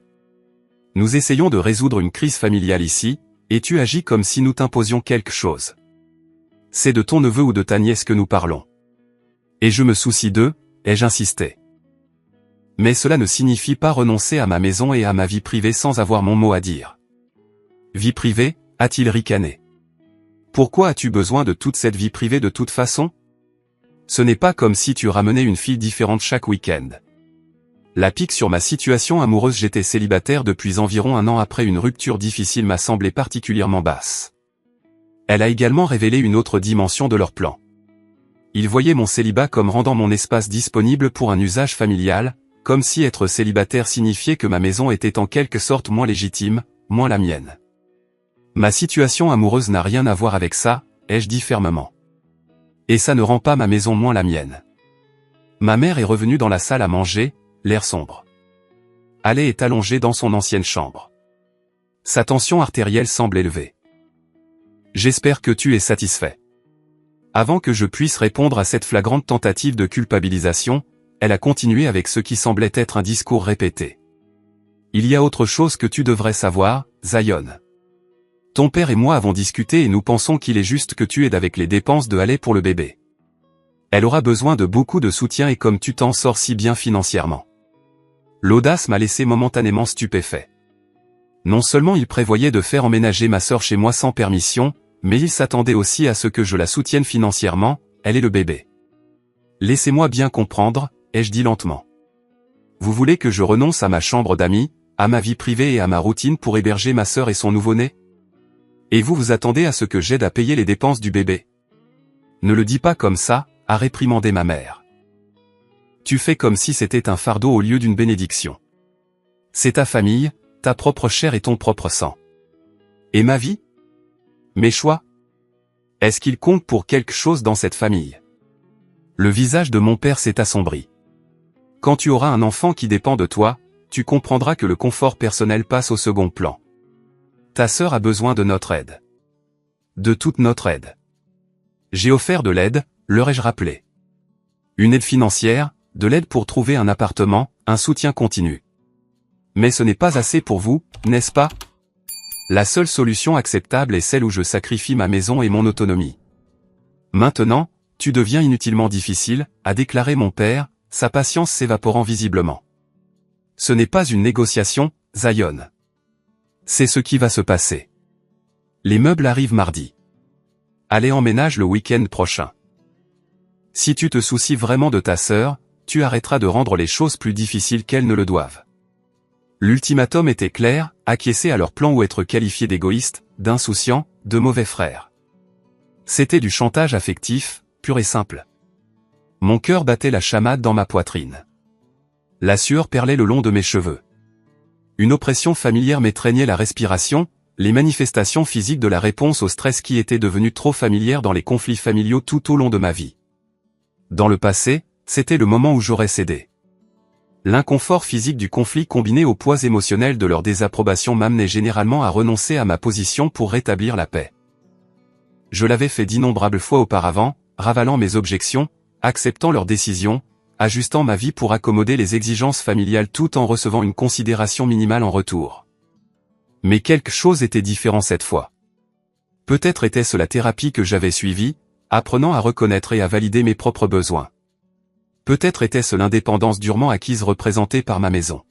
[SPEAKER 1] Nous essayons de résoudre une crise familiale ici, et tu agis comme si nous t'imposions quelque chose. C'est de ton neveu ou de ta nièce que nous parlons. Et je me soucie d'eux, ai-je insisté. Mais cela ne signifie pas renoncer à ma maison et à ma vie privée sans avoir mon mot à dire. Vie privée, a-t-il ricané. Pourquoi as-tu besoin de toute cette vie privée de toute façon? Ce n'est pas comme si tu ramenais une fille différente chaque week-end. La pique sur ma situation amoureuse, j'étais célibataire depuis environ un an après une rupture difficile, m'a semblé particulièrement basse. Elle a également révélé une autre dimension de leur plan. Ils voyaient mon célibat comme rendant mon espace disponible pour un usage familial, comme si être célibataire signifiait que ma maison était en quelque sorte moins légitime, moins la mienne. Ma situation amoureuse n'a rien à voir avec ça, ai-je dit fermement. Et ça ne rend pas ma maison moins la mienne. Ma mère est revenue dans la salle à manger, l'air sombre. Ale est allongée dans son ancienne chambre. Sa tension artérielle semble élevée. J'espère que tu es satisfait. Avant que je puisse répondre à cette flagrante tentative de culpabilisation, elle a continué avec ce qui semblait être un discours répété. Il y a autre chose que tu devrais savoir, Zion. Ton père et moi avons discuté et nous pensons qu'il est juste que tu aides avec les dépenses de Ale pour le bébé. Elle aura besoin de beaucoup de soutien et comme tu t'en sors si bien financièrement. L'audace m'a laissé momentanément stupéfait. Non seulement il prévoyait de faire emménager ma sœur chez moi sans permission, mais il s'attendait aussi à ce que je la soutienne financièrement, elle et le bébé. Laissez-moi bien comprendre, ai-je dit lentement. Vous voulez que je renonce à ma chambre d'amis, à ma vie privée et à ma routine pour héberger ma sœur et son nouveau-né? Et vous vous attendez à ce que j'aide à payer les dépenses du bébé? Ne le dis pas comme ça, a réprimandé ma mère. Tu fais comme si c'était un fardeau au lieu d'une bénédiction. C'est ta famille, ta propre chair et ton propre sang. Et ma vie? Mes choix? Est-ce qu'ils comptent pour quelque chose dans cette famille? Le visage de mon père s'est assombri. Quand tu auras un enfant qui dépend de toi, tu comprendras que le confort personnel passe au second plan. ta sœur a besoin de notre aide. De toute notre aide. J'ai offert de l'aide, leur ai-je rappelé. Une aide financière, de l'aide pour trouver un appartement, un soutien continu. Mais ce n'est pas assez pour vous, n'est-ce pas? La seule solution acceptable est celle où je sacrifie ma maison et mon autonomie. Maintenant, tu deviens inutilement difficile, a déclaré mon père, sa patience s'évaporant visiblement. Ce n'est pas une négociation, Zion. C'est ce qui va se passer. Les meubles arrivent mardi. Allez emménage le week-end prochain. Si tu te soucies vraiment de ta sœur, tu arrêteras de rendre les choses plus difficiles qu'elles ne le doivent. L'ultimatum était clair, acquiescer à leur plan ou être qualifié d'égoïste, d'insouciant, de mauvais frère. C'était du chantage affectif, pur et simple. Mon cœur battait la chamade dans ma poitrine. La sueur perlait le long de mes cheveux. Une oppression familière m'étreignait la respiration, les manifestations physiques de la réponse au stress qui était devenu trop familière dans les conflits familiaux tout au long de ma vie. Dans le passé, c'était le moment où j'aurais cédé. L'inconfort physique du conflit combiné au poids émotionnel de leur désapprobation m'amenait généralement à renoncer à ma position pour rétablir la paix. Je l'avais fait d'innombrables fois auparavant, ravalant mes objections, acceptant leurs décisions, ajustant ma vie pour accommoder les exigences familiales tout en recevant une considération minimale en retour. Mais quelque chose était différent cette fois. Peut-être était-ce la thérapie que j'avais suivie, apprenant à reconnaître et à valider mes propres besoins. Peut-être était-ce l'indépendance durement acquise représentée par ma maison.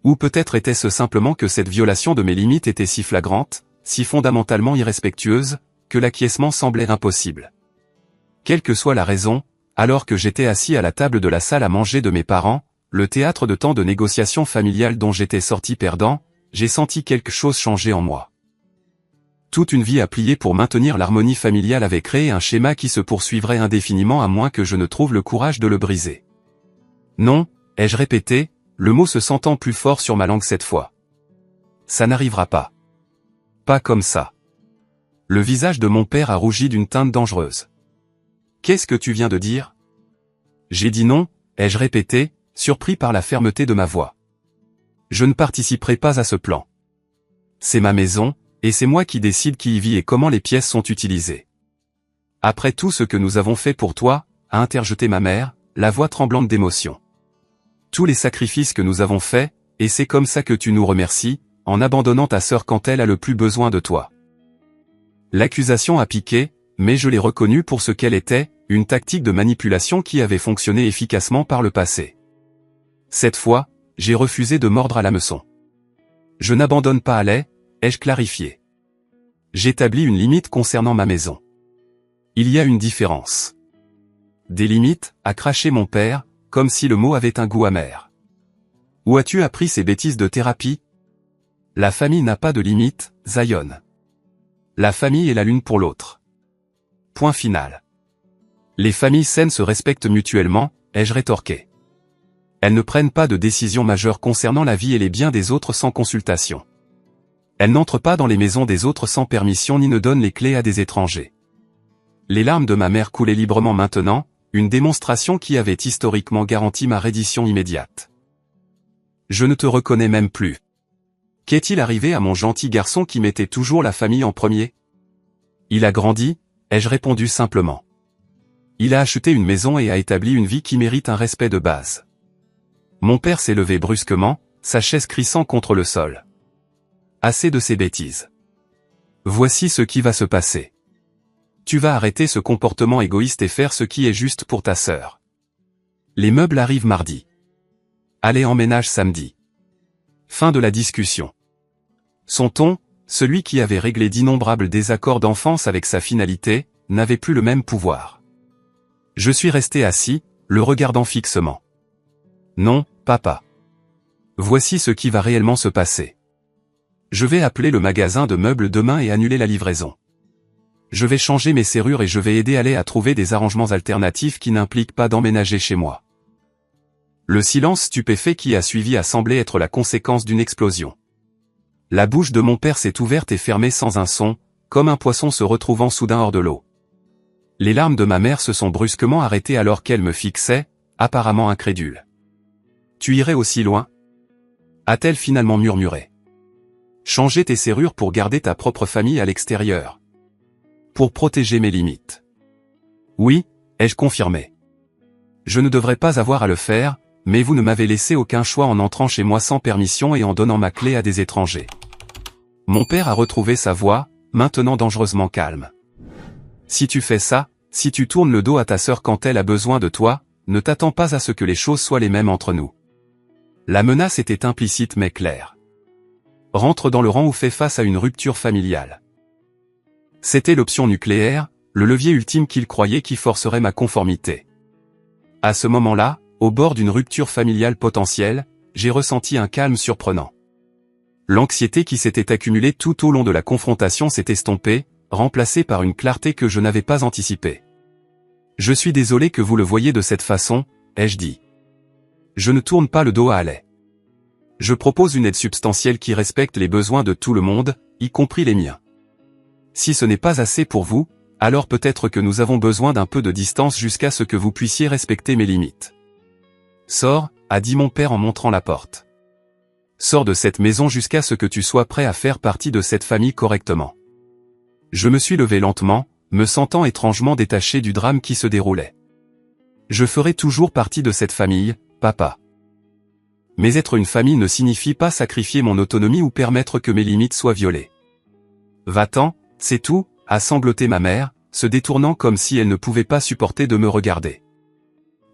[SPEAKER 1] Ou peut-être était-ce simplement que cette violation de mes limites était si flagrante, si fondamentalement irrespectueuse, que l'acquiescement semblait impossible. Quelle que soit la raison, alors que j'étais assis à la table de la salle à manger de mes parents, le théâtre de tant de négociations familiales dont j'étais sorti perdant, j'ai senti quelque chose changer en moi. Toute une vie à plier pour maintenir l'harmonie familiale avait créé un schéma qui se poursuivrait indéfiniment à moins que je ne trouve le courage de le briser. Non, ai-je répété, le mot se sentant plus fort sur ma langue cette fois. Ça n'arrivera pas. Pas comme ça. Le visage de mon père a rougi d'une teinte dangereuse. Qu'est-ce que tu viens de dire? J'ai dit non, ai-je répété, surpris par la fermeté de ma voix. Je ne participerai pas à ce plan. C'est ma maison, et c'est moi qui décide qui y vit et comment les pièces sont utilisées. Après tout ce que nous avons fait pour toi, a interjeté ma mère, la voix tremblante d'émotion. Tous les sacrifices que nous avons faits, et c'est comme ça que tu nous remercies, en abandonnant ta sœur quand elle a le plus besoin de toi. L'accusation a piqué, mais je l'ai reconnue pour ce qu'elle était, une tactique de manipulation qui avait fonctionné efficacement par le passé. Cette fois, j'ai refusé de mordre à l'hameçon. Je n'abandonne pas Allais, ai-je clarifié. J'établis une limite concernant ma maison. Il y a une différence. Des limites, a craché mon père, comme si le mot avait un goût amer. Où as-tu appris ces bêtises de thérapie? La famille n'a pas de limite, Zion. La famille est la l'une pour l'autre. Point final. Les familles saines se respectent mutuellement, ai-je rétorqué. Elles ne prennent pas de décisions majeures concernant la vie et les biens des autres sans consultation. Elles n'entrent pas dans les maisons des autres sans permission ni ne donnent les clés à des étrangers. Les larmes de ma mère coulaient librement maintenant, une démonstration qui avait historiquement garanti ma reddition immédiate. Je ne te reconnais même plus. Qu'est-il arrivé à mon gentil garçon qui mettait toujours la famille en premier? Il a grandi, ai-je répondu simplement. Il a acheté une maison et a établi une vie qui mérite un respect de base. Mon père s'est levé brusquement, sa chaise crissant contre le sol. Assez de ces bêtises. Voici ce qui va se passer. Tu vas arrêter ce comportement égoïste et faire ce qui est juste pour ta sœur. Les meubles arrivent mardi. Allez emménage samedi. Fin de la discussion. Son ton, celui qui avait réglé d'innombrables désaccords d'enfance avec sa finalité, n'avait plus le même pouvoir. Je suis resté assis, le regardant fixement. Non, papa. Voici ce qui va réellement se passer. Je vais appeler le magasin de meubles demain et annuler la livraison. Je vais changer mes serrures et je vais aider Allais à trouver des arrangements alternatifs qui n'impliquent pas d'emménager chez moi. Le silence stupéfait qui a suivi a semblé être la conséquence d'une explosion. La bouche de mon père s'est ouverte et fermée sans un son, comme un poisson se retrouvant soudain hors de l'eau. Les larmes de ma mère se sont brusquement arrêtées alors qu'elle me fixait, apparemment incrédule. Tu irais aussi loin? A-t-elle finalement murmuré. Changer tes serrures pour garder ta propre famille à l'extérieur. Pour protéger mes limites. Oui, ai-je confirmé. Je ne devrais pas avoir à le faire, mais vous ne m'avez laissé aucun choix en entrant chez moi sans permission et en donnant ma clé à des étrangers. Mon père a retrouvé sa voix, maintenant dangereusement calme. Si tu fais ça, si tu tournes le dos à ta sœur quand elle a besoin de toi, ne t'attends pas à ce que les choses soient les mêmes entre nous. La menace était implicite mais claire. Rentre dans le rang ou fais face à une rupture familiale. C'était l'option nucléaire, le levier ultime qu'il croyait qui forcerait ma conformité. À ce moment-là, au bord d'une rupture familiale potentielle, j'ai ressenti un calme surprenant. L'anxiété qui s'était accumulée tout au long de la confrontation s'est estompée, remplacée par une clarté que je n'avais pas anticipée. Je suis désolé que vous le voyiez de cette façon, ai-je dit. Je ne tourne pas le dos à Alais. Je propose une aide substantielle qui respecte les besoins de tout le monde, y compris les miens. Si ce n'est pas assez pour vous, alors peut-être que nous avons besoin d'un peu de distance jusqu'à ce que vous puissiez respecter mes limites. Sors, a dit mon père en montrant la porte. Sors de cette maison jusqu'à ce que tu sois prêt à faire partie de cette famille correctement. Je me suis levé lentement, me sentant étrangement détaché du drame qui se déroulait. Je ferai toujours partie de cette famille, papa. Mais être une famille ne signifie pas sacrifier mon autonomie ou permettre que mes limites soient violées. Va-t'en, c'est tout, a sangloté ma mère, se détournant comme si elle ne pouvait pas supporter de me regarder.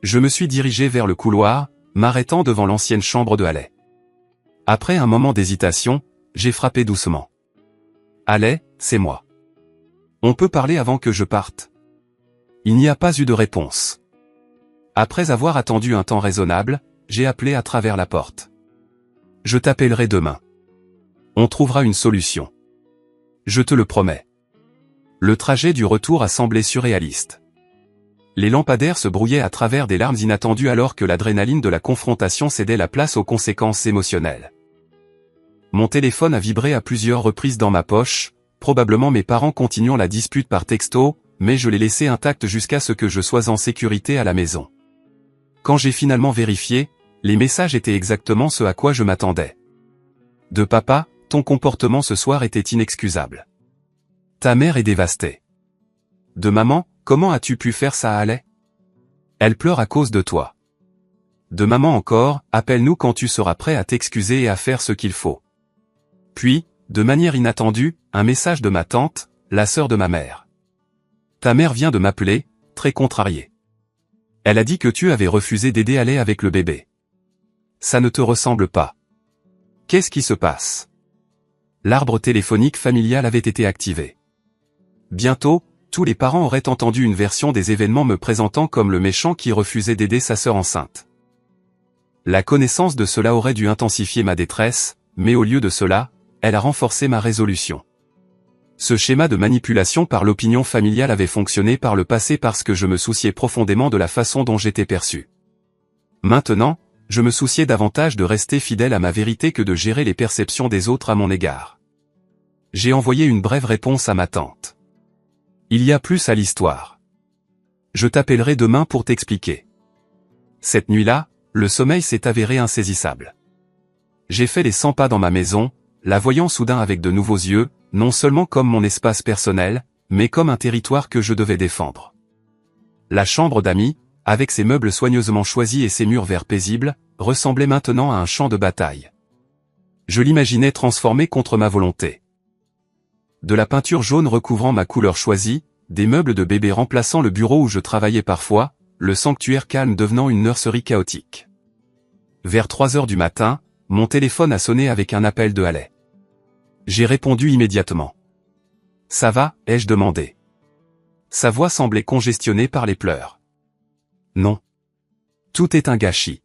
[SPEAKER 1] Je me suis dirigé vers le couloir, m'arrêtant devant l'ancienne chambre de Alais. Après un moment d'hésitation, j'ai frappé doucement. Alais, c'est moi. On peut parler avant que je parte. Il n'y a pas eu de réponse. Après avoir attendu un temps raisonnable, j'ai appelé à travers la porte. Je t'appellerai demain. On trouvera une solution. Je te le promets. Le trajet du retour a semblé surréaliste. Les lampadaires se brouillaient à travers des larmes inattendues alors que l'adrénaline de la confrontation cédait la place aux conséquences émotionnelles. Mon téléphone a vibré à plusieurs reprises dans ma poche, probablement mes parents continuant la dispute par texto, mais je l'ai laissé intact jusqu'à ce que je sois en sécurité à la maison. Quand j'ai finalement vérifié, les messages étaient exactement ce à quoi je m'attendais. De papa, ton comportement ce soir était inexcusable. Ta mère est dévastée. De maman, comment as-tu pu faire ça à Alais? Elle pleure à cause de toi. De maman encore, appelle-nous quand tu seras prêt à t'excuser et à faire ce qu'il faut. Puis, de manière inattendue, un message de ma tante, la sœur de ma mère. Ta mère vient de m'appeler, très contrariée. Elle a dit que tu avais refusé d'aider Alais avec le bébé. Ça ne te ressemble pas. Qu'est-ce qui se passe? L'arbre téléphonique familial avait été activé. Bientôt, tous les parents auraient entendu une version des événements me présentant comme le méchant qui refusait d'aider sa sœur enceinte. La connaissance de cela aurait dû intensifier ma détresse, mais au lieu de cela, elle a renforcé ma résolution. Ce schéma de manipulation par l'opinion familiale avait fonctionné par le passé parce que je me souciais profondément de la façon dont j'étais perçu. Maintenant, je me souciais davantage de rester fidèle à ma vérité que de gérer les perceptions des autres à mon égard. J'ai envoyé une brève réponse à ma tante. Il y a plus à l'histoire. Je t'appellerai demain pour t'expliquer. Cette nuit-là, le sommeil s'est avéré insaisissable. J'ai fait les 100 pas dans ma maison, la voyant soudain avec de nouveaux yeux, non seulement comme mon espace personnel, mais comme un territoire que je devais défendre. La chambre d'amis, avec ses meubles soigneusement choisis et ses murs verts paisibles, ressemblait maintenant à un champ de bataille. Je l'imaginais transformé contre ma volonté. De la peinture jaune recouvrant ma couleur choisie, des meubles de bébé remplaçant le bureau où je travaillais parfois, le sanctuaire calme devenant une nurserie chaotique. Vers 3 heures du matin, mon téléphone a sonné avec un appel de Alais. J'ai répondu immédiatement. « Ça va ?» ai-je demandé. Sa voix semblait congestionnée par les pleurs. « Non. Tout est un gâchis.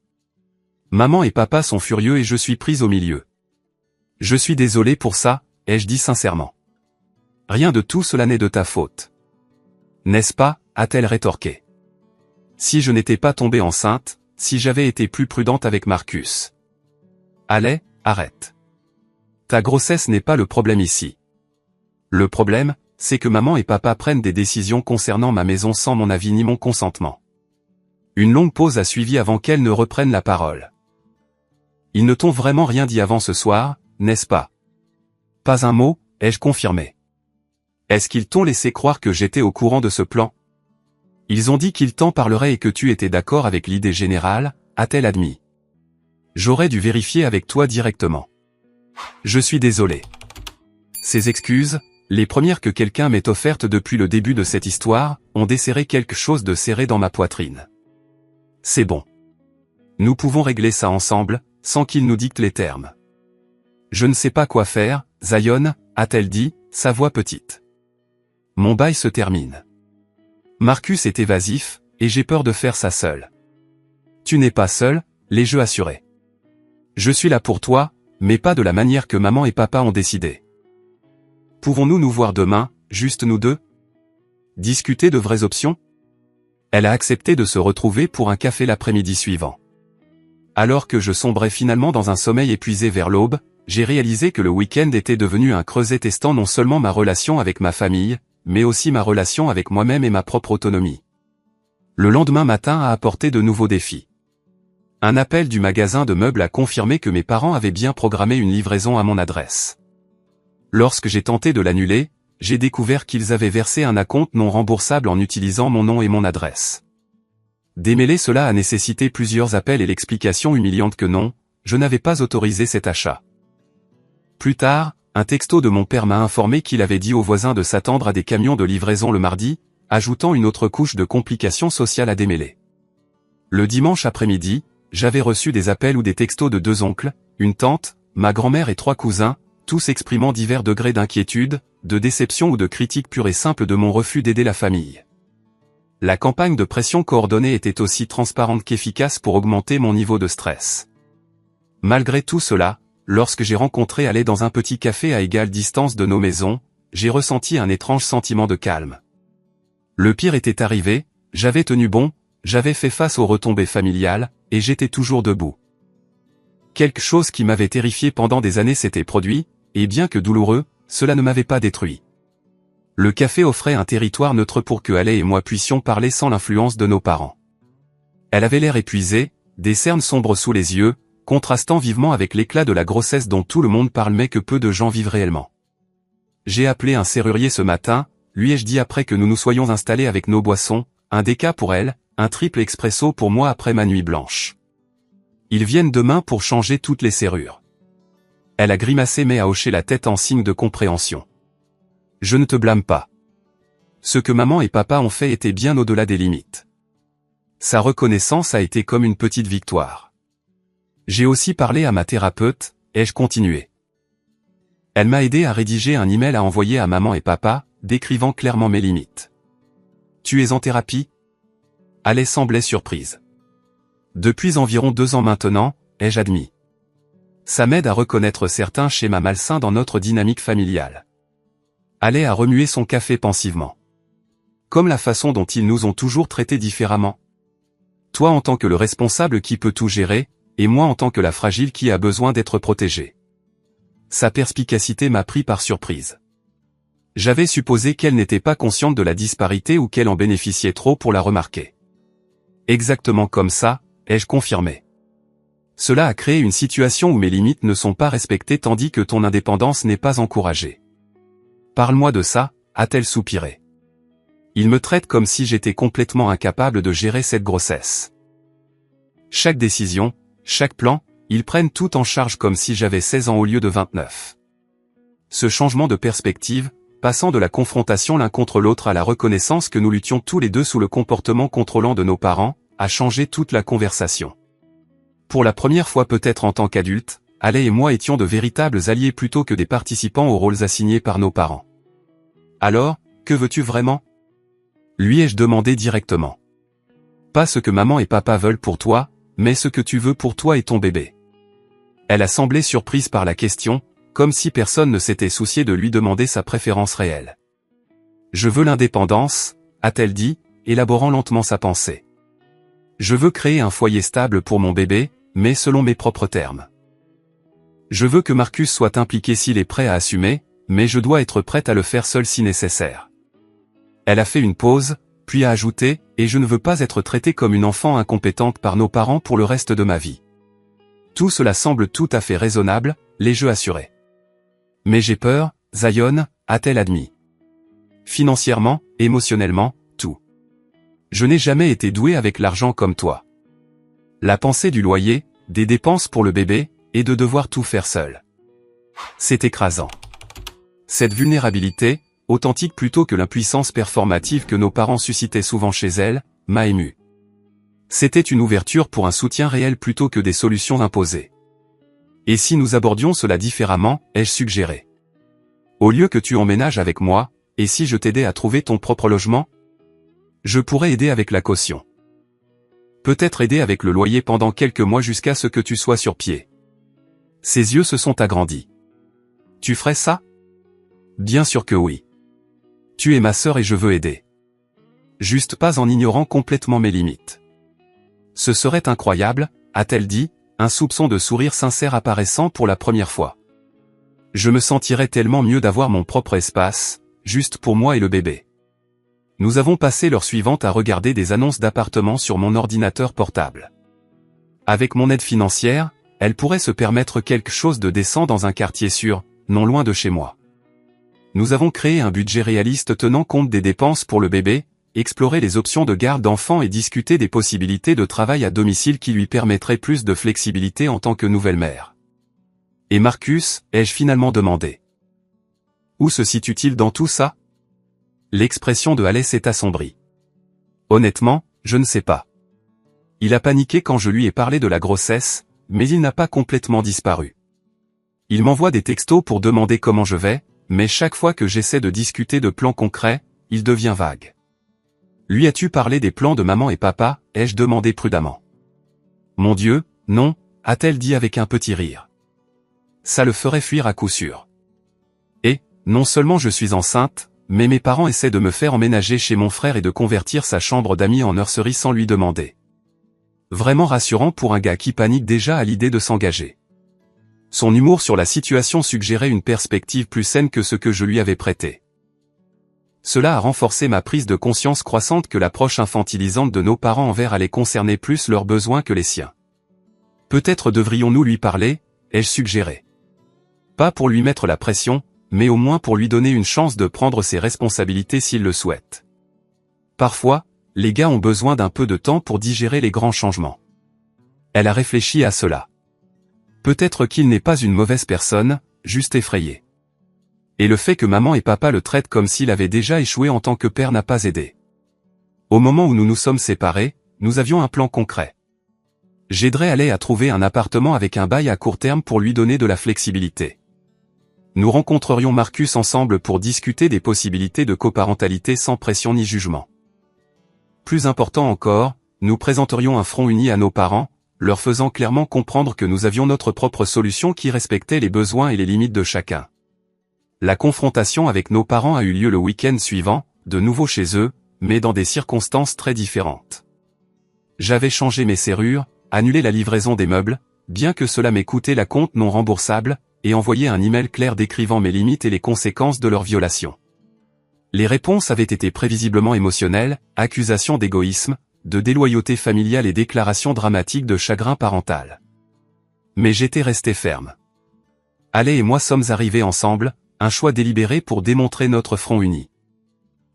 [SPEAKER 1] Maman et papa sont furieux et je suis prise au milieu. Je suis désolé pour ça, ai-je dit sincèrement. Rien de tout cela n'est de ta faute. N'est-ce pas, a-t-elle rétorqué. Si je n'étais pas tombée enceinte, si j'avais été plus prudente avec Marcus. Alais, arrête. Ta grossesse n'est pas le problème ici. Le problème, c'est que maman et papa prennent des décisions concernant ma maison sans mon avis ni mon consentement. Une longue pause a suivi avant qu'elle ne reprenne la parole. Ils ne t'ont vraiment rien dit avant ce soir, n'est-ce pas? Pas un mot, ai-je confirmé. Est-ce qu'ils t'ont laissé croire que j'étais au courant de ce plan? Ils ont dit qu'ils t'en parleraient et que tu étais d'accord avec l'idée générale, a-t-elle admis. J'aurais dû vérifier avec toi directement. Je suis désolé. Ces excuses, les premières que quelqu'un m'ait offertes depuis le début de cette histoire, ont desserré quelque chose de serré dans ma poitrine. C'est bon. Nous pouvons régler ça ensemble, sans qu'il nous dicte les termes. Je ne sais pas quoi faire, Zion, a-t-elle dit, sa voix petite. Mon bail se termine. Marcus est évasif, et j'ai peur de faire ça seul. Tu n'es pas seul, les jeux assurés. Je suis là pour toi, mais pas de la manière que maman et papa ont décidé. Pouvons-nous nous voir demain, juste nous deux? Discuter de vraies options? Elle a accepté de se retrouver pour un café l'après-midi suivant. Alors que je sombrais finalement dans un sommeil épuisé vers l'aube, j'ai réalisé que le week-end était devenu un creuset testant non seulement ma relation avec ma famille, mais aussi ma relation avec moi-même et ma propre autonomie. Le lendemain matin a apporté de nouveaux défis. Un appel du magasin de meubles a confirmé que mes parents avaient bien programmé une livraison à mon adresse. Lorsque j'ai tenté de l'annuler, j'ai découvert qu'ils avaient versé un acompte non remboursable en utilisant mon nom et mon adresse. Démêler cela a nécessité plusieurs appels et l'explication humiliante que non, je n'avais pas autorisé cet achat. Plus tard, un texto de mon père m'a informé qu'il avait dit aux voisins de s'attendre à des camions de livraison le mardi, ajoutant une autre couche de complications sociales à démêler. Le dimanche après-midi, j'avais reçu des appels ou des textos de 2 oncles, une tante, ma grand-mère et 3 cousins, tous exprimant divers degrés d'inquiétude, de déception ou de critique pure et simple de mon refus d'aider la famille. La campagne de pression coordonnée était aussi transparente qu'efficace pour augmenter mon niveau de stress. Malgré tout cela, lorsque j'ai rencontré Allais dans un petit café à égale distance de nos maisons, j'ai ressenti un étrange sentiment de calme. Le pire était arrivé, j'avais tenu bon, j'avais fait face aux retombées familiales, et j'étais toujours debout. Quelque chose qui m'avait terrifié pendant des années s'était produit, et bien que douloureux, cela ne m'avait pas détruit. Le café offrait un territoire neutre pour que Allais et moi puissions parler sans l'influence de nos parents. Elle avait l'air épuisée, des cernes sombres sous les yeux, contrastant vivement avec l'éclat de la grossesse dont tout le monde parle mais que peu de gens vivent réellement. J'ai appelé un serrurier ce matin, lui ai-je dit après que nous nous soyons installés avec nos boissons, un déca pour elle, un triple expresso pour moi après ma nuit blanche. Ils viennent demain pour changer toutes les serrures. Elle a grimacé mais a hoché la tête en signe de compréhension. Je ne te blâme pas. Ce que maman et papa ont fait était bien au-delà des limites. Sa reconnaissance a été comme une petite victoire. J'ai aussi parlé à ma thérapeute, ai-je continué. Elle m'a aidé à rédiger un email à envoyer à maman et papa, décrivant clairement mes limites. Tu es en thérapie? Allais semblait surprise. Depuis environ 2 ans maintenant, ai-je admis. Ça m'aide à reconnaître certains schémas malsains dans notre dynamique familiale. Allais a remué son café pensivement. Comme la façon dont ils nous ont toujours traités différemment. Toi en tant que le responsable qui peut tout gérer, et moi en tant que la fragile qui a besoin d'être protégée. Sa perspicacité m'a pris par surprise. J'avais supposé qu'elle n'était pas consciente de la disparité ou qu'elle en bénéficiait trop pour la remarquer. Exactement comme ça, ai-je confirmé. Cela a créé une situation où mes limites ne sont pas respectées tandis que ton indépendance n'est pas encouragée. Parle-moi de ça, a-t-elle soupiré. Il me traite comme si j'étais complètement incapable de gérer cette grossesse. Chaque décision, chaque plan, ils prennent tout en charge comme si j'avais 16 ans au lieu de 29. Ce changement de perspective, passant de la confrontation l'un contre l'autre à la reconnaissance que nous luttions tous les deux sous le comportement contrôlant de nos parents, a changé toute la conversation. Pour la première fois peut-être en tant qu'adultes, Allais et moi étions de véritables alliés plutôt que des participants aux rôles assignés par nos parents. Alors, que veux-tu vraiment? Lui ai-je demandé directement. Pas ce que maman et papa veulent pour toi, mais ce que tu veux pour toi et ton bébé. Elle a semblé surprise par la question, comme si personne ne s'était soucié de lui demander sa préférence réelle. Je veux l'indépendance, a-t-elle dit, élaborant lentement sa pensée. Je veux créer un foyer stable pour mon bébé, mais selon mes propres termes. Je veux que Marcus soit impliqué s'il est prêt à assumer, mais je dois être prête à le faire seule si nécessaire. Elle a fait une pause, puis a ajouté, et je ne veux pas être traitée comme une enfant incompétente par nos parents pour le reste de ma vie. Tout cela semble tout à fait raisonnable, les jeux assurés. Mais j'ai peur, Zion, a-t-elle admis. Financièrement, émotionnellement, tout. Je n'ai jamais été doué avec l'argent comme toi. La pensée du loyer, des dépenses pour le bébé, et de devoir tout faire seul. C'est écrasant. Cette vulnérabilité, authentique plutôt que l'impuissance performative que nos parents suscitaient souvent chez elle, m'a ému. C'était une ouverture pour un soutien réel plutôt que des solutions imposées. Et si nous abordions cela différemment, ai-je suggéré. Au lieu que tu emménages avec moi, et si je t'aidais à trouver ton propre logement? Je pourrais aider avec la caution. Peut-être aider avec le loyer pendant quelques mois jusqu'à ce que tu sois sur pied. Ses yeux se sont agrandis. Tu ferais ça? Bien sûr que oui. Tu es ma sœur et je veux aider. Juste pas en ignorant complètement mes limites. Ce serait incroyable, a-t-elle dit, un soupçon de sourire sincère apparaissant pour la première fois. Je me sentirais tellement mieux d'avoir mon propre espace, juste pour moi et le bébé. Nous avons passé l'heure suivante à regarder des annonces d'appartements sur mon ordinateur portable. Avec mon aide financière, elle pourrait se permettre quelque chose de décent dans un quartier sûr, non loin de chez moi. Nous avons créé un budget réaliste tenant compte des dépenses pour le bébé, exploré les options de garde d'enfants et discuté des possibilités de travail à domicile qui lui permettraient plus de flexibilité en tant que nouvelle mère. Et Marcus, ai-je finalement demandé. Où se situe-t-il dans tout ça? L'expression de Haley s'est assombrie. Honnêtement, je ne sais pas. Il a paniqué quand je lui ai parlé de la grossesse, mais il n'a pas complètement disparu. Il m'envoie des textos pour demander comment je vais, mais chaque fois que j'essaie de discuter de plans concrets, il devient vague. Lui as-tu parlé des plans de maman et papa, ai-je demandé prudemment. Mon Dieu, non, a-t-elle dit avec un petit rire. Ça le ferait fuir à coup sûr. Et, non seulement je suis enceinte, mais mes parents essaient de me faire emménager chez mon frère et de convertir sa chambre d'amis en nurserie sans lui demander. Vraiment rassurant pour un gars qui panique déjà à l'idée de s'engager. Son humour sur la situation suggérait une perspective plus saine que ce que je lui avais prêté. Cela a renforcé ma prise de conscience croissante que l'approche infantilisante de nos parents envers allait concerner plus leurs besoins que les siens. Peut-être devrions-nous lui parler, ai-je suggéré. Pas pour lui mettre la pression, mais au moins pour lui donner une chance de prendre ses responsabilités s'il le souhaite. Parfois, les gars ont besoin d'un peu de temps pour digérer les grands changements. Elle a réfléchi à cela. Peut-être qu'il n'est pas une mauvaise personne, juste effrayé. Et le fait que maman et papa le traitent comme s'il avait déjà échoué en tant que père n'a pas aidé. Au moment où nous nous sommes séparés, nous avions un plan concret. J'aiderais Haley à trouver un appartement avec un bail à court terme pour lui donner de la flexibilité. Nous rencontrerions Marcus ensemble pour discuter des possibilités de coparentalité sans pression ni jugement. Plus important encore, nous présenterions un front uni à nos parents, leur faisant clairement comprendre que nous avions notre propre solution qui respectait les besoins et les limites de chacun. La confrontation avec nos parents a eu lieu le week-end suivant, de nouveau chez eux, mais dans des circonstances très différentes. J'avais changé mes serrures, annulé la livraison des meubles, bien que cela m'ait coûté la compte non remboursable, et envoyé un email clair décrivant mes limites et les conséquences de leur violation. Les réponses avaient été prévisiblement émotionnelles, accusations d'égoïsme, de déloyauté familiale et déclarations dramatiques de chagrin parental. Mais j'étais resté ferme. Haley et moi sommes arrivés ensemble, un choix délibéré pour démontrer notre front uni.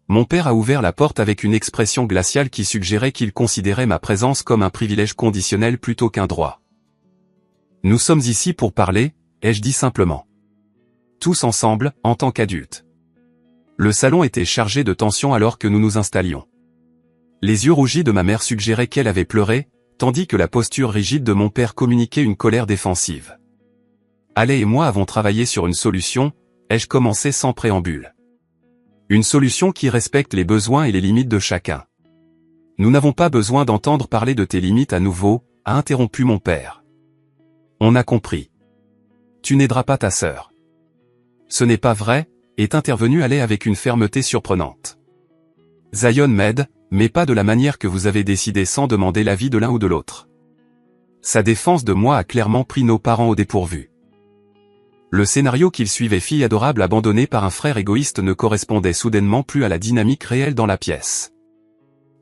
[SPEAKER 1] Mon père a ouvert la porte avec une expression glaciale qui suggérait qu'il considérait ma présence comme un privilège conditionnel plutôt qu'un droit. Nous sommes ici pour parler, ai-je dit simplement. Tous ensemble, en tant qu'adultes. Le salon était chargé de tension alors que nous nous installions. Les yeux rougis de ma mère suggéraient qu'elle avait pleuré, tandis que la posture rigide de mon père communiquait une colère défensive. Haley et moi avons travaillé sur une solution, ai-je commencé sans préambule. Une solution qui respecte les besoins et les limites de chacun. Nous n'avons pas besoin d'entendre parler de tes limites à nouveau, a interrompu mon père. On a compris. Tu n'aideras pas ta sœur. Ce n'est pas vrai, est intervenu Haley avec une fermeté surprenante. Zion m'aide, mais pas de la manière que vous avez décidé sans demander l'avis de l'un ou de l'autre. Sa défense de moi a clairement pris nos parents au dépourvu. Le scénario qu'ils suivaient, fille adorable abandonnée par un frère égoïste, ne correspondait soudainement plus à la dynamique réelle dans la pièce.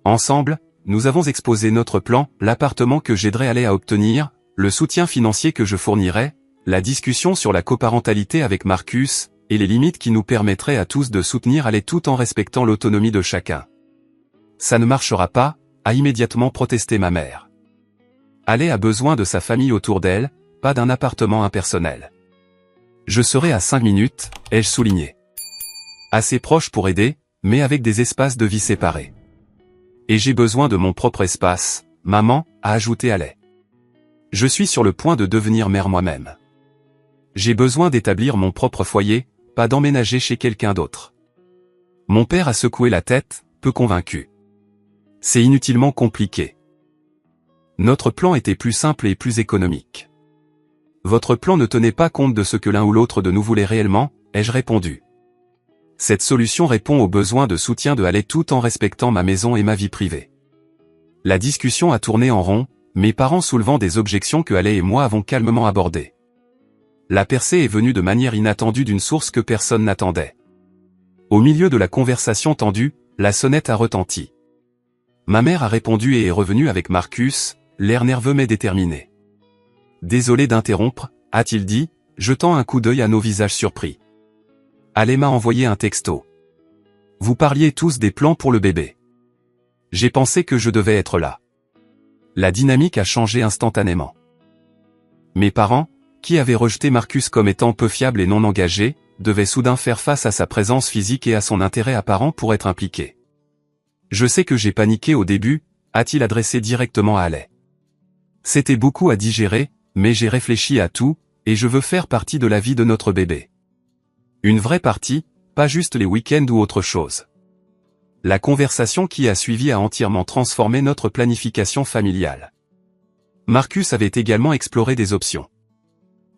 [SPEAKER 1] Ensemble, nous avons exposé notre plan, l'appartement que j'aiderais Haley à obtenir, le soutien financier que je fournirais, la discussion sur la coparentalité avec Marcus, et les limites qui nous permettraient à tous de soutenir Alec tout en respectant l'autonomie de chacun. Ça ne marchera pas, a immédiatement protesté ma mère. Alec a besoin de sa famille autour d'elle, pas d'un appartement impersonnel. Je serai à 5 minutes, ai-je souligné. Assez proche pour aider, mais avec des espaces de vie séparés. Et j'ai besoin de mon propre espace, maman, a ajouté Alec. Je suis sur le point de devenir mère moi-même. J'ai besoin d'établir mon propre foyer, pas d'emménager chez quelqu'un d'autre. Mon père a secoué la tête, peu convaincu. C'est inutilement compliqué. Notre plan était plus simple et plus économique. Votre plan ne tenait pas compte de ce que l'un ou l'autre de nous voulait réellement, ai-je répondu. Cette solution répond aux besoins de soutien de Alec tout en respectant ma maison et ma vie privée. La discussion a tourné en rond, mes parents soulevant des objections que Alec et moi avons calmement abordées. La percée est venue de manière inattendue d'une source que personne n'attendait. Au milieu de la conversation tendue, la sonnette a retenti. Ma mère a répondu et est revenue avec Marcus, l'air nerveux mais déterminé. Désolé d'interrompre, a-t-il dit, jetant un coup d'œil à nos visages surpris. Alec m'a envoyé un texto. Vous parliez tous des plans pour le bébé. J'ai pensé que je devais être là. La dynamique a changé instantanément. Mes parents, qui avaient rejeté Marcus comme étant peu fiable et non engagé, devaient soudain faire face à sa présence physique et à son intérêt apparent pour être impliqués. Je sais que j'ai paniqué au début, a-t-il adressé directement à Alec. C'était beaucoup à digérer, mais j'ai réfléchi à tout, et je veux faire partie de la vie de notre bébé. Une vraie partie, pas juste les week-ends ou autre chose. La conversation qui a suivi a entièrement transformé notre planification familiale. Marcus avait également exploré des options.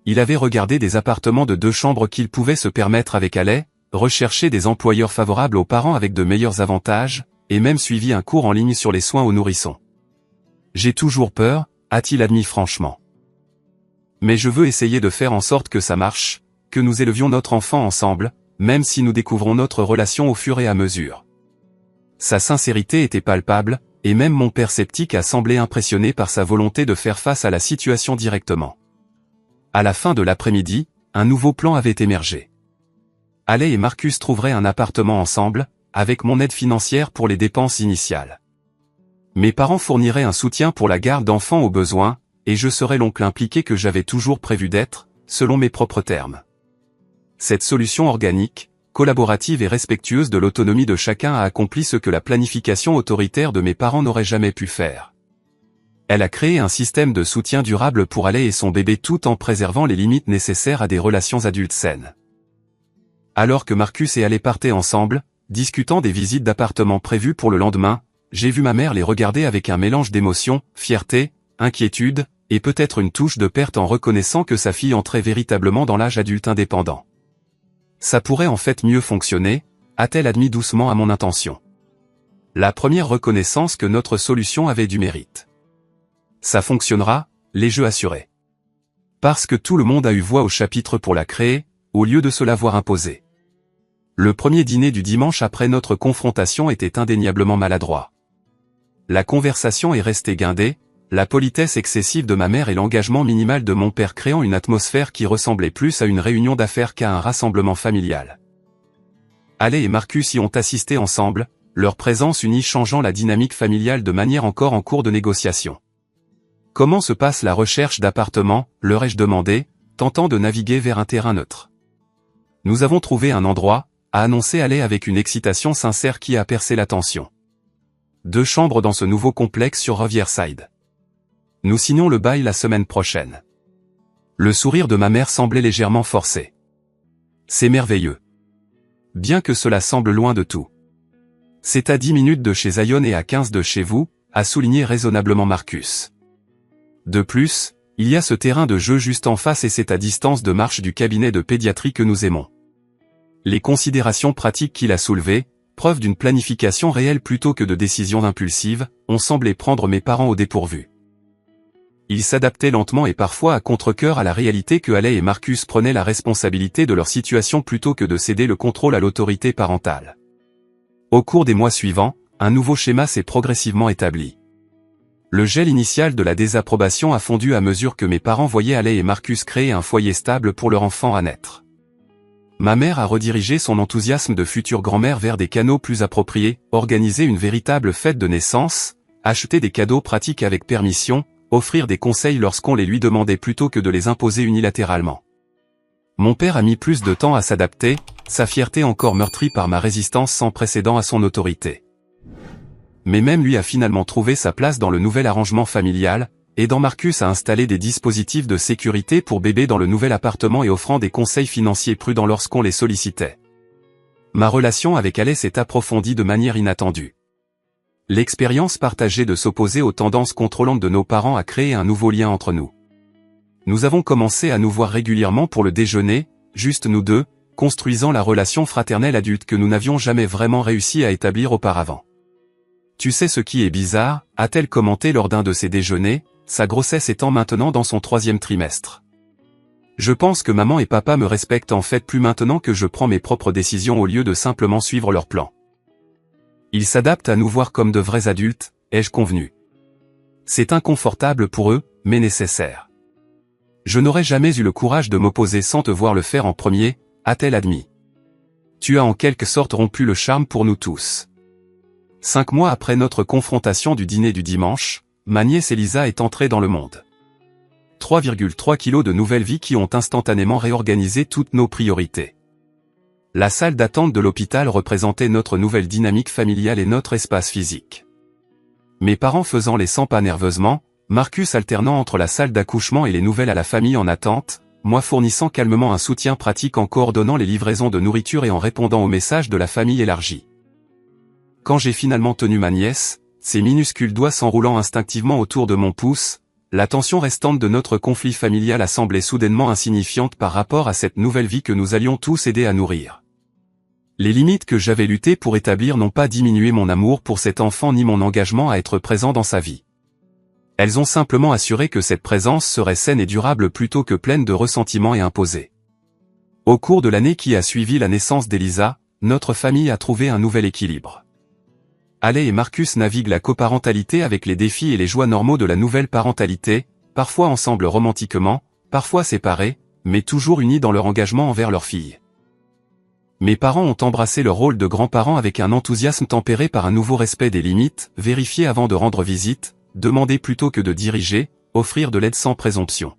[SPEAKER 1] Il avait regardé des appartements de 2 chambres qu'il pouvait se permettre avec Alec, recherché des employeurs favorables aux parents avec de meilleurs avantages, et même suivi un cours en ligne sur les soins aux nourrissons. J'ai toujours peur, a-t-il admis franchement. Mais je veux essayer de faire en sorte que ça marche, que nous élevions notre enfant ensemble, même si nous découvrons notre relation au fur et à mesure. Sa sincérité était palpable, et même mon père sceptique a semblé impressionné par sa volonté de faire face à la situation directement. À la fin de l'après-midi, un nouveau plan avait émergé. Alec et Marcus trouveraient un appartement ensemble, avec mon aide financière pour les dépenses initiales. Mes parents fourniraient un soutien pour la garde d'enfants au besoin, et je serais l'oncle impliqué que j'avais toujours prévu d'être, selon mes propres termes. Cette solution organique, collaborative et respectueuse de l'autonomie de chacun a accompli ce que la planification autoritaire de mes parents n'aurait jamais pu faire. Elle a créé un système de soutien durable pour Alec et son bébé tout en préservant les limites nécessaires à des relations adultes saines. Alors que Marcus et Alec partaient ensemble, discutant des visites d'appartements prévues pour le lendemain, j'ai vu ma mère les regarder avec un mélange d'émotions, fierté, inquiétude, et peut-être une touche de perte en reconnaissant que sa fille entrait véritablement dans l'âge adulte indépendant. Ça pourrait en fait mieux fonctionner, a-t-elle admis doucement à mon intention. La première reconnaissance que notre solution avait du mérite. Ça fonctionnera, les jeux assurés. Parce que tout le monde a eu voix au chapitre pour la créer, au lieu de se l'avoir imposée. Le premier dîner du dimanche après notre confrontation était indéniablement maladroit. La conversation est restée guindée, la politesse excessive de ma mère et l'engagement minimal de mon père créant une atmosphère qui ressemblait plus à une réunion d'affaires qu'à un rassemblement familial. Alec et Marcus y ont assisté ensemble, leur présence unie changeant la dynamique familiale de manière encore en cours de négociation. Comment se passe la recherche d'appartements, leur ai-je demandé, tentant de naviguer vers un terrain neutre. Nous avons trouvé un endroit, a annoncé Alec avec une excitation sincère qui a percé l'attention. 2 chambres dans ce nouveau complexe sur Riverside. Nous signons le bail la semaine prochaine. Le sourire de ma mère semblait légèrement forcé. C'est merveilleux. Bien que cela semble loin de tout. C'est à 10 minutes de chez Zion et à 15 de chez vous, a souligné raisonnablement Marcus. De plus, il y a ce terrain de jeu juste en face et c'est à distance de marche du cabinet de pédiatrie que nous aimons. Les considérations pratiques qu'il a soulevées, preuve d'une planification réelle plutôt que de décisions impulsives, ont semblé prendre mes parents au dépourvu. Ils s'adaptaient lentement et parfois à contre-cœur à la réalité que Alec et Marcus prenaient la responsabilité de leur situation plutôt que de céder le contrôle à l'autorité parentale. Au cours des mois suivants, un nouveau schéma s'est progressivement établi. Le gel initial de la désapprobation a fondu à mesure que mes parents voyaient Alay et Marcus créer un foyer stable pour leur enfant à naître. Ma mère a redirigé son enthousiasme de future grand-mère vers des canaux plus appropriés, organisé une véritable fête de naissance, acheter des cadeaux pratiques avec permission, offrir des conseils lorsqu'on les lui demandait plutôt que de les imposer unilatéralement. Mon père a mis plus de temps à s'adapter, sa fierté encore meurtrie par ma résistance sans précédent à son autorité. Mais même lui a finalement trouvé sa place dans le nouvel arrangement familial, aidant Marcus à installer des dispositifs de sécurité pour bébé dans le nouvel appartement et offrant des conseils financiers prudents lorsqu'on les sollicitait. Ma relation avec Alay s'est approfondie de manière inattendue. L'expérience partagée de s'opposer aux tendances contrôlantes de nos parents a créé un nouveau lien entre nous. Nous avons commencé à nous voir régulièrement pour le déjeuner, juste nous deux, construisant la relation fraternelle adulte que nous n'avions jamais vraiment réussi à établir auparavant. Tu sais ce qui est bizarre, a-t-elle commenté lors d'un de ces déjeuners, sa grossesse étant maintenant dans son 3e trimestre. Je pense que maman et papa me respectent en fait plus maintenant que je prends mes propres décisions au lieu de simplement suivre leur plan. Ils s'adaptent à nous voir comme de vrais adultes, ai-je convenu. C'est inconfortable pour eux, mais nécessaire. Je n'aurais jamais eu le courage de m'opposer sans te voir le faire en premier, a-t-elle admis. Tu as en quelque sorte rompu le charme pour nous tous. 5 mois après notre confrontation du dîner du dimanche, ma nièce Elisa est entrée dans le monde. 3,3 kilos de nouvelle vie qui ont instantanément réorganisé toutes nos priorités. La salle d'attente de l'hôpital représentait notre nouvelle dynamique familiale et notre espace physique. Mes parents faisant les 100 pas nerveusement, Marcus alternant entre la salle d'accouchement et les nouvelles à la famille en attente, moi fournissant calmement un soutien pratique en coordonnant les livraisons de nourriture et en répondant aux messages de la famille élargie. Quand j'ai finalement tenu ma nièce, ses minuscules doigts s'enroulant instinctivement autour de mon pouce, la tension restante de notre conflit familial a semblé soudainement insignifiante par rapport à cette nouvelle vie que nous allions tous aider à nourrir. Les limites que j'avais lutté pour établir n'ont pas diminué mon amour pour cet enfant ni mon engagement à être présent dans sa vie. Elles ont simplement assuré que cette présence serait saine et durable plutôt que pleine de ressentiments et imposée. Au cours de l'année qui a suivi la naissance d'Elisa, notre famille a trouvé un nouvel équilibre. Alay et Marcus naviguent la coparentalité avec les défis et les joies normaux de la nouvelle parentalité, parfois ensemble romantiquement, parfois séparés, mais toujours unis dans leur engagement envers leur fille. Mes parents ont embrassé leur rôle de grands-parents avec un enthousiasme tempéré par un nouveau respect des limites, vérifier avant de rendre visite, demander plutôt que de diriger, offrir de l'aide sans présomption.